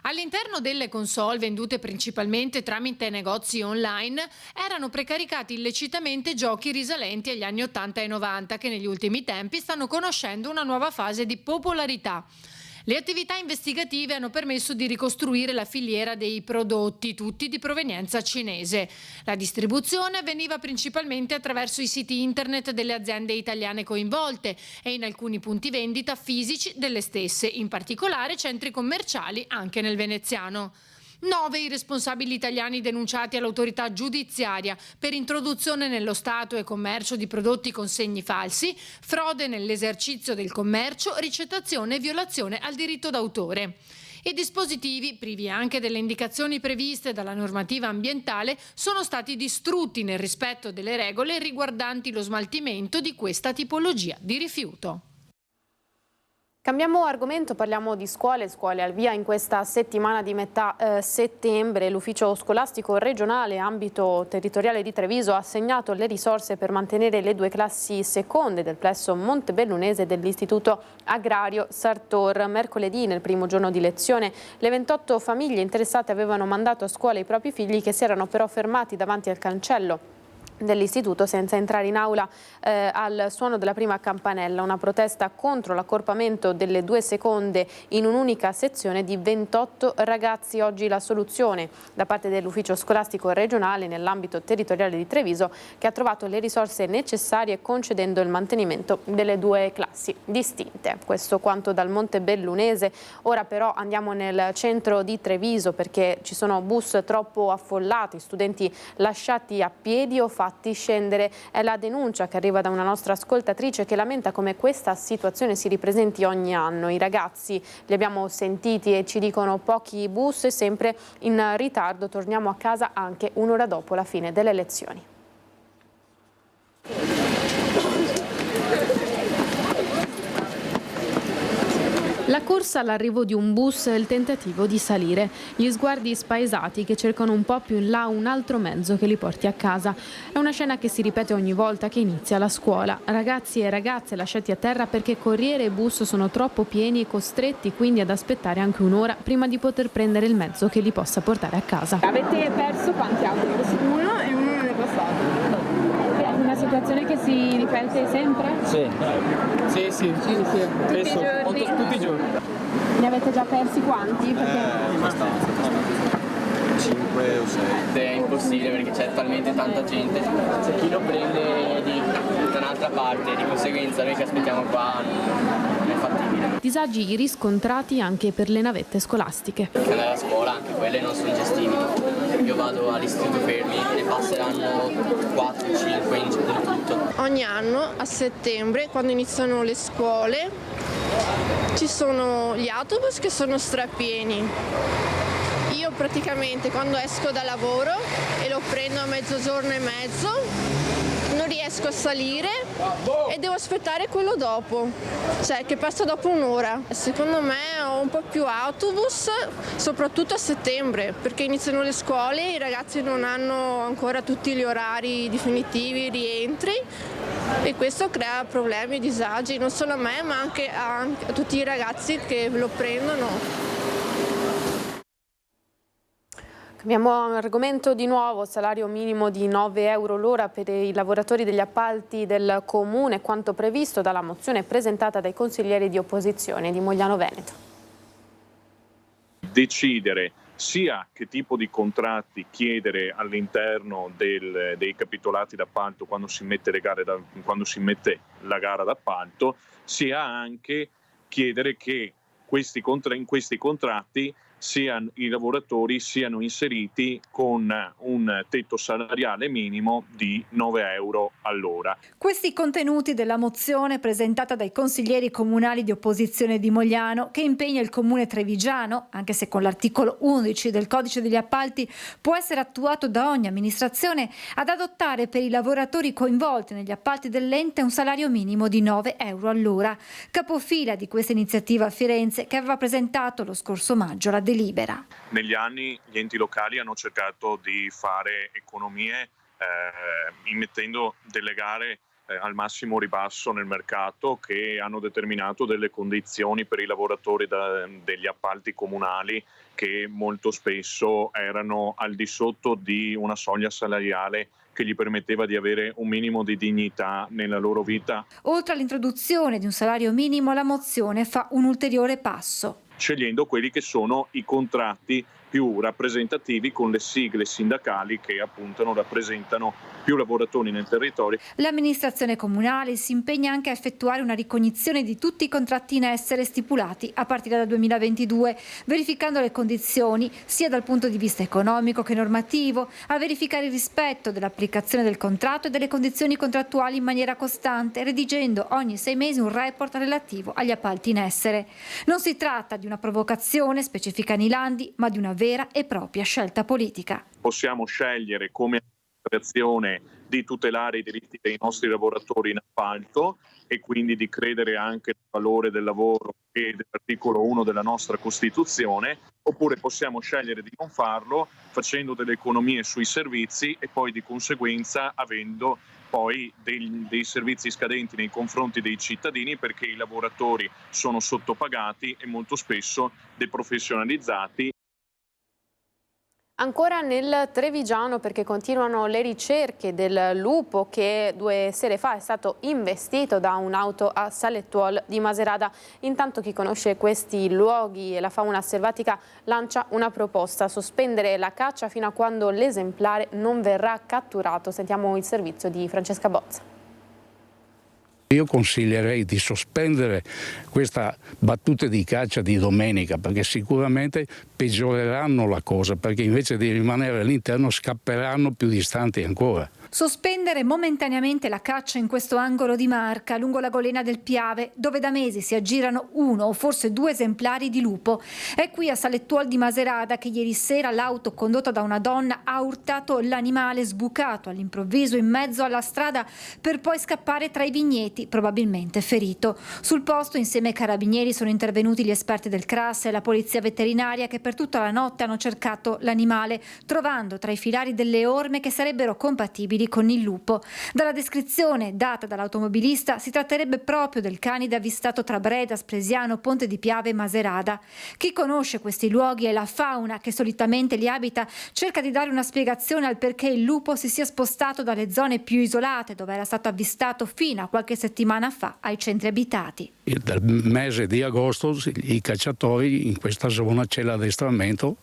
All'interno delle console, vendute principalmente tramite negozi online, erano precaricati illecitamente giochi risalenti agli anni 80 e 90 che negli ultimi tempi stanno conoscendo una nuova fase di popolarità. Le attività investigative hanno permesso di ricostruire la filiera dei prodotti, tutti di provenienza cinese. La distribuzione avveniva principalmente attraverso i siti internet delle aziende italiane coinvolte e in alcuni punti vendita fisici delle stesse, in particolare centri commerciali anche nel veneziano. 9 i responsabili italiani denunciati all'autorità giudiziaria per introduzione nello Stato e commercio di prodotti con segni falsi, frode nell'esercizio del commercio, ricettazione e violazione al diritto d'autore. I dispositivi, privi anche delle indicazioni previste dalla normativa ambientale, sono stati distrutti nel rispetto delle regole riguardanti lo smaltimento di questa tipologia di rifiuto. Cambiamo argomento, parliamo di scuole al via in questa settimana di metà settembre. L'ufficio scolastico regionale ambito territoriale di Treviso ha assegnato le risorse per mantenere le 2 classi seconde del plesso montebellunese dell'Istituto Agrario Sartor. Mercoledì, nel primo giorno di lezione, le 28 famiglie interessate avevano mandato a scuola i propri figli, che si erano però fermati davanti al cancello dell'istituto senza entrare in aula al suono della prima campanella. Una protesta contro l'accorpamento delle 2 seconde in un'unica sezione di 28 ragazzi. Oggi la soluzione da parte dell'ufficio scolastico regionale nell'ambito territoriale di Treviso, che ha trovato le risorse necessarie concedendo il mantenimento delle 2 classi distinte. Questo quanto dal Montebellunese. Ora però andiamo nel centro di Treviso, perché ci sono bus troppo affollati, studenti lasciati a piedi o fatti fatti scendere. È la denuncia che arriva da una nostra ascoltatrice che lamenta come questa situazione si ripresenti ogni anno. I ragazzi li abbiamo sentiti e ci dicono pochi bus e sempre in ritardo, torniamo a casa anche un'ora dopo la fine delle lezioni. La corsa all'arrivo di un bus e il tentativo di salire, gli sguardi spaesati che cercano un po' più in là un altro mezzo che li porti a casa. È una scena che si ripete ogni volta che inizia la scuola. Ragazzi e ragazze lasciati a terra perché corriere e bus sono troppo pieni e costretti quindi ad aspettare anche un'ora prima di poter prendere il mezzo che li possa portare a casa. Avete perso quanti autobus? Uno e uno non è passato. È una situazione che si ripete sempre? Sì. Spesso, tutti i giorni. Ne avete già persi quanti? Abbastanza. 5 o 6. È impossibile perché c'è talmente tanta gente. C'è chi lo prende da un'altra parte, di conseguenza noi che aspettiamo qua non è fattibile. Disagi riscontrati anche per le navette scolastiche. Perché andare a scuola anche quelle non sono gestibili. Io vado all'istituto Fermi, ne passeranno 4-5 in tutto. Ogni anno a settembre, quando iniziano le scuole, ci sono gli autobus che sono strapieni. Io praticamente quando esco da lavoro e lo prendo a mezzogiorno e mezzo, non riesco a salire e devo aspettare quello dopo, cioè che passa dopo un'ora. Secondo me ho un po' più autobus, soprattutto a settembre, perché iniziano le scuole, i ragazzi non hanno ancora tutti gli orari definitivi, rientri, e questo crea problemi e disagi non solo a me ma anche a tutti i ragazzi che lo prendono. Cambiamo argomento di nuovo, salario minimo di 9 euro l'ora per i lavoratori degli appalti del Comune, quanto previsto dalla mozione presentata dai consiglieri di opposizione di Mogliano Veneto. Decidere sia che tipo di contratti chiedere all'interno dei capitolati d'appalto quando si mette la gara d'appalto, sia anche chiedere che in questi contratti i lavoratori siano inseriti con un tetto salariale minimo di 9 euro all'ora. Questi contenuti della mozione presentata dai consiglieri comunali di opposizione di Mogliano, che impegna il comune trevigiano, anche se con l'articolo 11 del codice degli appalti può essere attuato da ogni amministrazione, ad adottare per i lavoratori coinvolti negli appalti dell'ente un salario minimo di 9 euro all'ora. Capofila di questa iniziativa a Firenze, che aveva presentato lo scorso maggio la delibera. Negli anni gli enti locali hanno cercato di fare economie immettendo delle gare al massimo ribasso nel mercato, che hanno determinato delle condizioni per i lavoratori degli appalti comunali che molto spesso erano al di sotto di una soglia salariale che gli permetteva di avere un minimo di dignità nella loro vita. Oltre all'introduzione di un salario minimo, la mozione fa un ulteriore passo, scegliendo quelli che sono i contratti più rappresentativi con le sigle sindacali che appunto rappresentano più lavoratori nel territorio. L'amministrazione comunale si impegna anche a effettuare una ricognizione di tutti i contratti in essere stipulati a partire dal 2022, verificando le condizioni sia dal punto di vista economico che normativo, a verificare il rispetto dell'applicazione del contratto e delle condizioni contrattuali in maniera costante, redigendo ogni 6 mesi un report relativo agli appalti in essere. Non si tratta di una provocazione, specifica Nilandi, ma di una vera e propria scelta politica. Possiamo scegliere come amministrazione di tutelare i diritti dei nostri lavoratori in appalto e quindi di credere anche nel valore del lavoro e dell'articolo 1 della nostra Costituzione, oppure possiamo scegliere di non farlo facendo delle economie sui servizi e poi di conseguenza avendo poi dei servizi scadenti nei confronti dei cittadini, perché i lavoratori sono sottopagati e molto spesso deprofessionalizzati. Ancora nel Trevigiano, perché continuano le ricerche del lupo che 2 sere fa è stato investito da un'auto a Salettuol di Maserata. Intanto chi conosce questi luoghi e la fauna selvatica lancia una proposta: sospendere la caccia fino a quando l'esemplare non verrà catturato. Sentiamo il servizio di Francesca Bozza. Io consiglierei di sospendere questa battuta di caccia di domenica, perché sicuramente peggioreranno la cosa, perché invece di rimanere all'interno scapperanno più distanti ancora. Sospendere momentaneamente la caccia in questo angolo di Marca, lungo la golena del Piave, dove da mesi si aggirano 1 o forse 2 esemplari di lupo. È qui a Salettuol di Maserata che ieri sera l'auto condotta da una donna ha urtato l'animale sbucato all'improvviso in mezzo alla strada per poi scappare tra i vigneti, probabilmente ferito. Sul posto insieme ai carabinieri sono intervenuti gli esperti del CRAS e la polizia veterinaria che per tutta la notte hanno cercato l'animale, trovando tra i filari delle orme che sarebbero compatibili con il lupo. Dalla descrizione data dall'automobilista si tratterebbe proprio del canide avvistato tra Breda, Spresiano, Ponte di Piave e Maserata. Chi conosce questi luoghi e la fauna che solitamente li abita cerca di dare una spiegazione al perché il lupo si sia spostato dalle zone più isolate, dove era stato avvistato fino a qualche settimana fa, ai centri abitati. Dal mese di agosto i cacciatori in questa zona c'è l'addestramento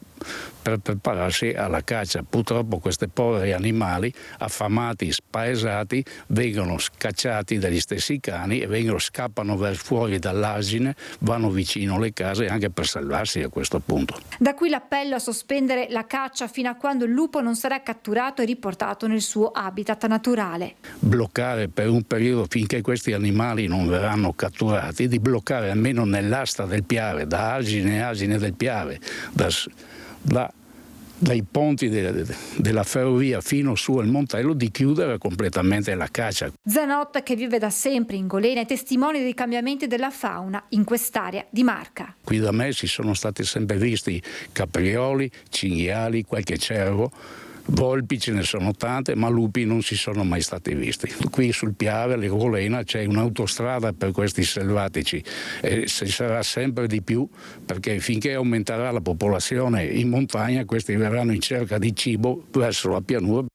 per prepararsi alla caccia. Purtroppo questi poveri animali affamati, spaesati, vengono scacciati dagli stessi cani e scappano fuori dall'argine, vanno vicino alle case anche per salvarsi a questo punto. Da qui l'appello a sospendere la caccia fino a quando il lupo non sarà catturato e riportato nel suo habitat naturale. Bloccare per un periodo finché questi animali non verranno catturati, di bloccare almeno nell'asta del Piave, da argine a argine del Piave, dai ponti della ferrovia fino su al Montello, di chiudere completamente la caccia. Zanot, che vive da sempre in Golena, è testimone dei cambiamenti della fauna in quest'area di Marca. Qui da me si sono stati sempre visti caprioli, cinghiali, qualche cervo, volpi ce ne sono tante, ma lupi non si sono mai stati visti. Qui sul Piave, alle Golena, c'è un'autostrada per questi selvatici e ci sarà sempre di più, perché finché aumenterà la popolazione in montagna questi verranno in cerca di cibo verso la pianura.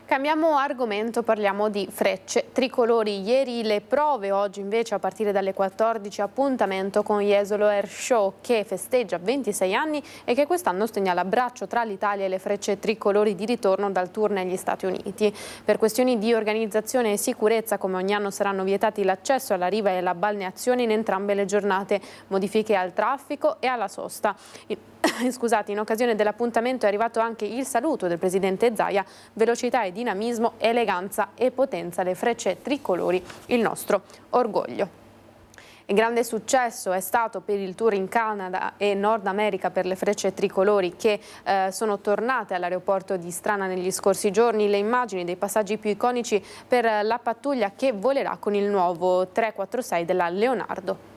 Cambiamo argomento, parliamo di frecce tricolori. Ieri le prove, oggi invece a partire dalle 14 appuntamento con Jesolo Air Show, che festeggia 26 anni e che quest'anno segnala braccio tra l'Italia e le frecce tricolori di ritorno dal tour negli Stati Uniti. Per questioni di organizzazione e sicurezza, come ogni anno, saranno vietati l'accesso alla riva e la balneazione in entrambe le giornate, modifiche al traffico e alla sosta. In occasione dell'appuntamento è arrivato anche il saluto del presidente Zaia: velocità e dinamismo, eleganza e potenza, le frecce tricolori, il nostro orgoglio. Il grande successo è stato per il tour in Canada e Nord America per le frecce tricolori, che sono tornate all'aeroporto di Strana negli scorsi giorni. Le immagini dei passaggi più iconici per la pattuglia che volerà con il nuovo 346 della Leonardo.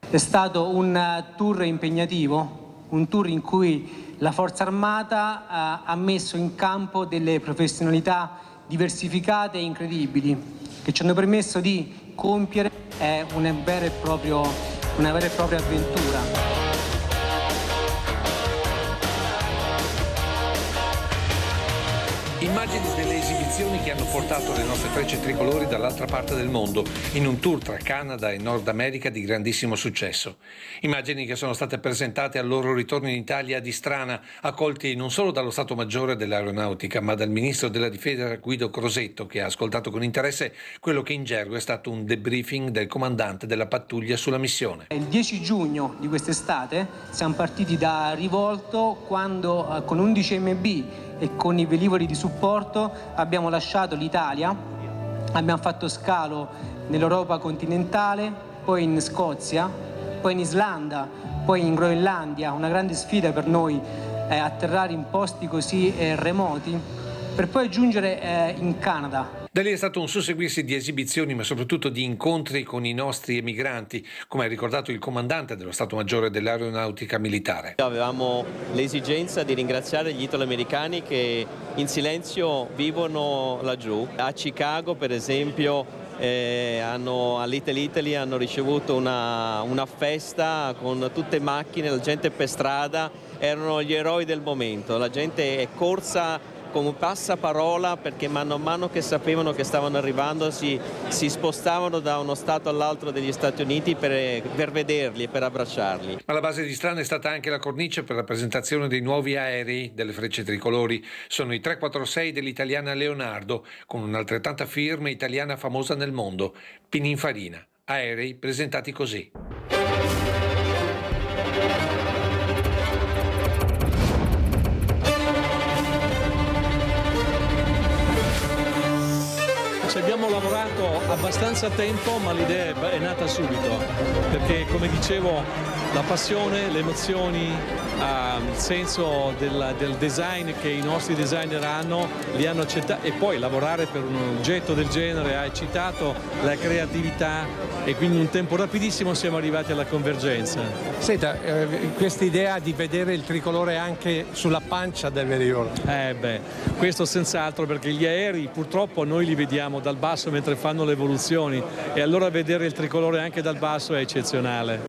È stato un tour impegnativo, un tour in cui la Forza Armata ha messo in campo delle professionalità diversificate e incredibili, che ci hanno permesso di compiere una vera e propria avventura. Immagini delle esibizioni che hanno portato le nostre frecce tricolori dall'altra parte del mondo in un tour tra Canada e Nord America di grandissimo successo. Immagini che sono state presentate al loro ritorno in Italia di Strana, accolti non solo dallo Stato Maggiore dell'Aeronautica, ma dal Ministro della Difesa Guido Crosetto, che ha ascoltato con interesse quello che in gergo è stato un debriefing del comandante della pattuglia sulla missione. Il 10 giugno di quest'estate siamo partiti da Rivolto, quando con 11 MB e con i velivoli di supporto abbiamo lasciato l'Italia, abbiamo fatto scalo nell'Europa continentale, poi in Scozia, poi in Islanda, poi in Groenlandia. Una grande sfida per noi atterrare in posti così remoti, per poi giungere in Canada. Da lì è stato un susseguirsi di esibizioni, ma soprattutto di incontri con i nostri emigranti, come ha ricordato il comandante dello Stato Maggiore dell'Aeronautica Militare. Avevamo l'esigenza di ringraziare gli italo-americani che in silenzio vivono laggiù. A Chicago, per esempio, all'Little Italy hanno ricevuto una festa con tutte macchine, la gente per strada, erano gli eroi del momento. La gente è corsa come passaparola, perché mano a mano che sapevano che stavano arrivando si spostavano da uno stato all'altro degli Stati Uniti per vederli e per abbracciarli. Ma la base di Strana è stata anche la cornice per la presentazione dei nuovi aerei delle frecce tricolori. Sono i 346 dell'italiana Leonardo, con un'altrettanta firma italiana famosa nel mondo, Pininfarina. Aerei presentati così. abbastanza tempo, ma l'idea è nata subito, perché come dicevo la passione, le emozioni, il senso del design che i nostri designer hanno, li hanno accettati, e poi lavorare per un oggetto del genere ha eccitato la creatività e quindi in un tempo rapidissimo siamo arrivati alla convergenza. Senta, questa idea di vedere il tricolore anche sulla pancia del velivolo. Questo senz'altro, perché gli aerei purtroppo noi li vediamo dal basso mentre fanno le evoluzioni, e allora vedere il tricolore anche dal basso è eccezionale.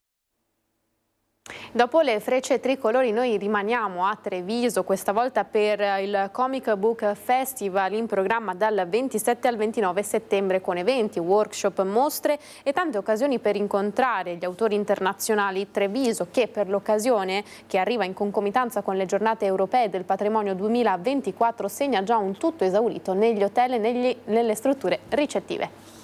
Dopo le frecce tricolori noi rimaniamo a Treviso, questa volta per il Comic Book Festival in programma dal 27 al 29 settembre con eventi, workshop, mostre e tante occasioni per incontrare gli autori internazionali. Treviso, che per l'occasione, che arriva in concomitanza con le giornate europee del patrimonio 2024, segna già un tutto esaurito negli hotel e nelle strutture ricettive.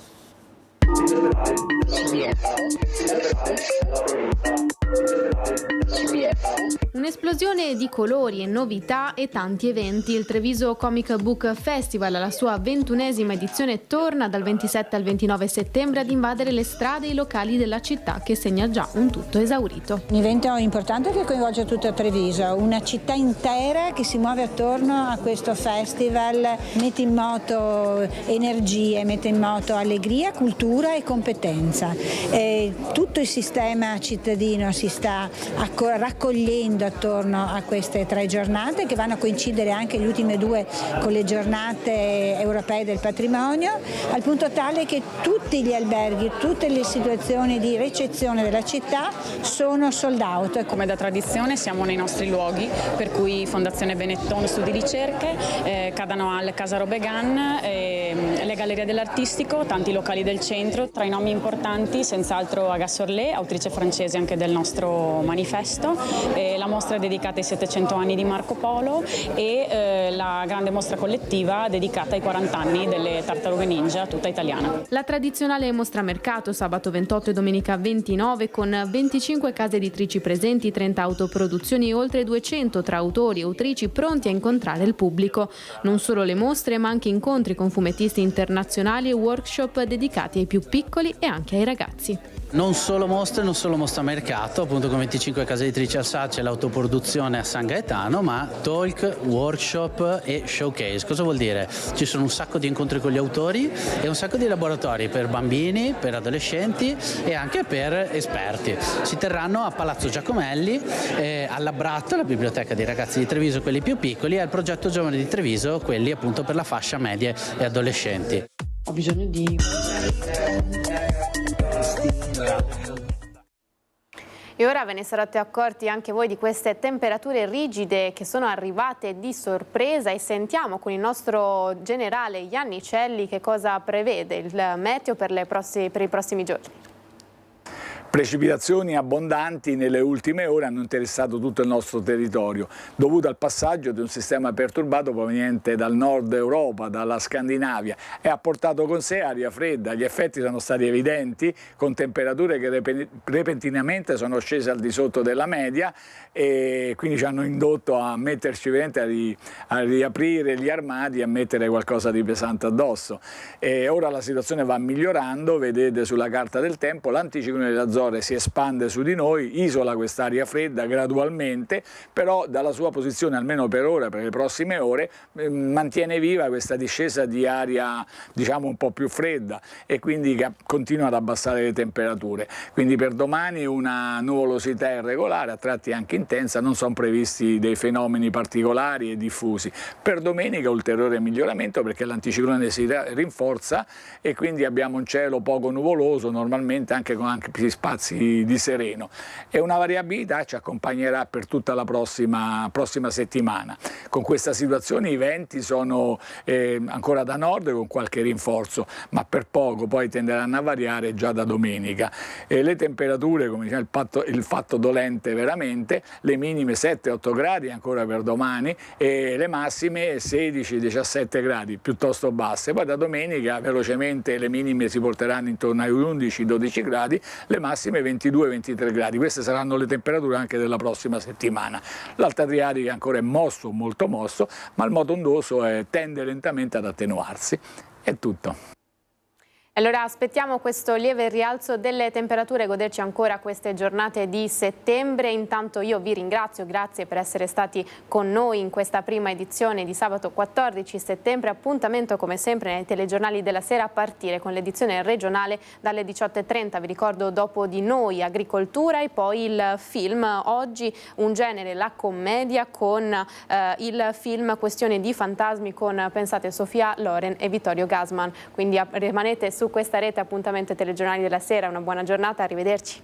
Un'esplosione di colori e novità e tanti eventi. Il Treviso Comic Book Festival, alla sua 21esima edizione, torna dal 27 al 29 settembre ad invadere le strade e i locali della città, che segna già un tutto esaurito. Un evento importante che coinvolge tutto Treviso, una città intera che si muove attorno a questo festival, mette in moto energie, mette in moto allegria, cultura e competenza. Tutto il sistema cittadino si sta raccogliendo attorno a queste 3 giornate, che vanno a coincidere anche le ultime 2 con le giornate europee del patrimonio, al punto tale che tutti gli alberghi, tutte le situazioni di ricezione della città sono sold out. Come da tradizione siamo nei nostri luoghi, per cui Fondazione Benetton Studi Ricerche, Cadanal Casa Robegan, le Gallerie dell'Artistico, tanti locali del centro. Tra i nomi importanti senz'altro Aga Sorlé, autrice francese anche del nostro manifesto, la mostra è dedicata ai 700 anni di Marco Polo e la grande mostra collettiva dedicata ai 40 anni delle Tartarughe Ninja, tutta italiana. La tradizionale mostra mercato sabato 28 e domenica 29 con 25 case editrici presenti, 30 autoproduzioni e oltre 200 tra autori e autrici pronti a incontrare il pubblico. Non solo le mostre, ma anche incontri con fumettisti internazionali e workshop dedicati ai più piccoli e anche ai ragazzi. Non solo mostre, non solo mostra mercato, appunto con 25 case editrici al SACE e l'autoproduzione a San Gaetano, ma talk, workshop e showcase. Cosa vuol dire? Ci sono un sacco di incontri con gli autori e un sacco di laboratori per bambini, per adolescenti e anche per esperti. Si terranno a Palazzo Giacomelli, alla Bratto, la biblioteca dei ragazzi di Treviso, quelli più piccoli, e al progetto Giovani di Treviso, quelli appunto per la fascia medie e adolescenti. Ho bisogno di... E ora ve ne sarete accorti anche voi di queste temperature rigide che sono arrivate di sorpresa, e sentiamo con il nostro generale Iannicelli che cosa prevede il meteo per i prossimi giorni. Precipitazioni abbondanti nelle ultime ore hanno interessato tutto il nostro territorio, dovuto al passaggio di un sistema perturbato proveniente dal nord Europa, dalla Scandinavia, e ha portato con sé aria fredda. Gli effetti sono stati evidenti, con temperature che repentinamente sono scese al di sotto della media, e quindi ci hanno indotto a metterci veramente a riaprire gli armadi e a mettere qualcosa di pesante addosso. E ora la situazione va migliorando, vedete sulla carta del tempo, l'anticiclone delle Azzorre si espande su di noi, isola quest'aria fredda gradualmente, però dalla sua posizione, almeno per ora, per le prossime ore, mantiene viva questa discesa di aria, diciamo, un po' più fredda, e quindi continua ad abbassare le temperature. Quindi per domani una nuvolosità irregolare, a tratti anche intensa, non sono previsti dei fenomeni particolari e diffusi. Per domenica ulteriore miglioramento, perché l'anticiclone si rinforza e quindi abbiamo un cielo poco nuvoloso, normalmente anche con più spazi di sereno, e una variabilità ci accompagnerà per tutta la prossima settimana. Con questa situazione i venti sono ancora da nord con qualche rinforzo, ma per poco, poi tenderanno a variare già da domenica. Le temperature, come diciamo, il fatto dolente veramente, le minime 7-8 gradi ancora per domani e le massime 16-17 gradi, piuttosto basse. Poi da domenica velocemente le minime si porteranno intorno ai 11-12 gradi, le massime 22-23 gradi. Queste saranno le temperature anche della prossima settimana. L'alta Adriatica ancora è mosso, molto mosso, ma il moto ondoso tende lentamente ad attenuarsi. È tutto. Allora aspettiamo questo lieve rialzo delle temperature e goderci ancora queste giornate di settembre. Intanto io vi ringrazio, grazie per essere stati con noi in questa prima edizione di sabato 14 settembre. Appuntamento come sempre nei telegiornali della sera a partire con l'edizione regionale dalle 18:30. Vi ricordo Dopo di noi, agricoltura e poi il film. Oggi un genere, la commedia, con il film Questione di fantasmi con, pensate, Sofia Loren e Vittorio Gassman. Quindi rimanete su questa rete, appuntamento ai telegiornali della sera, una buona giornata, arrivederci.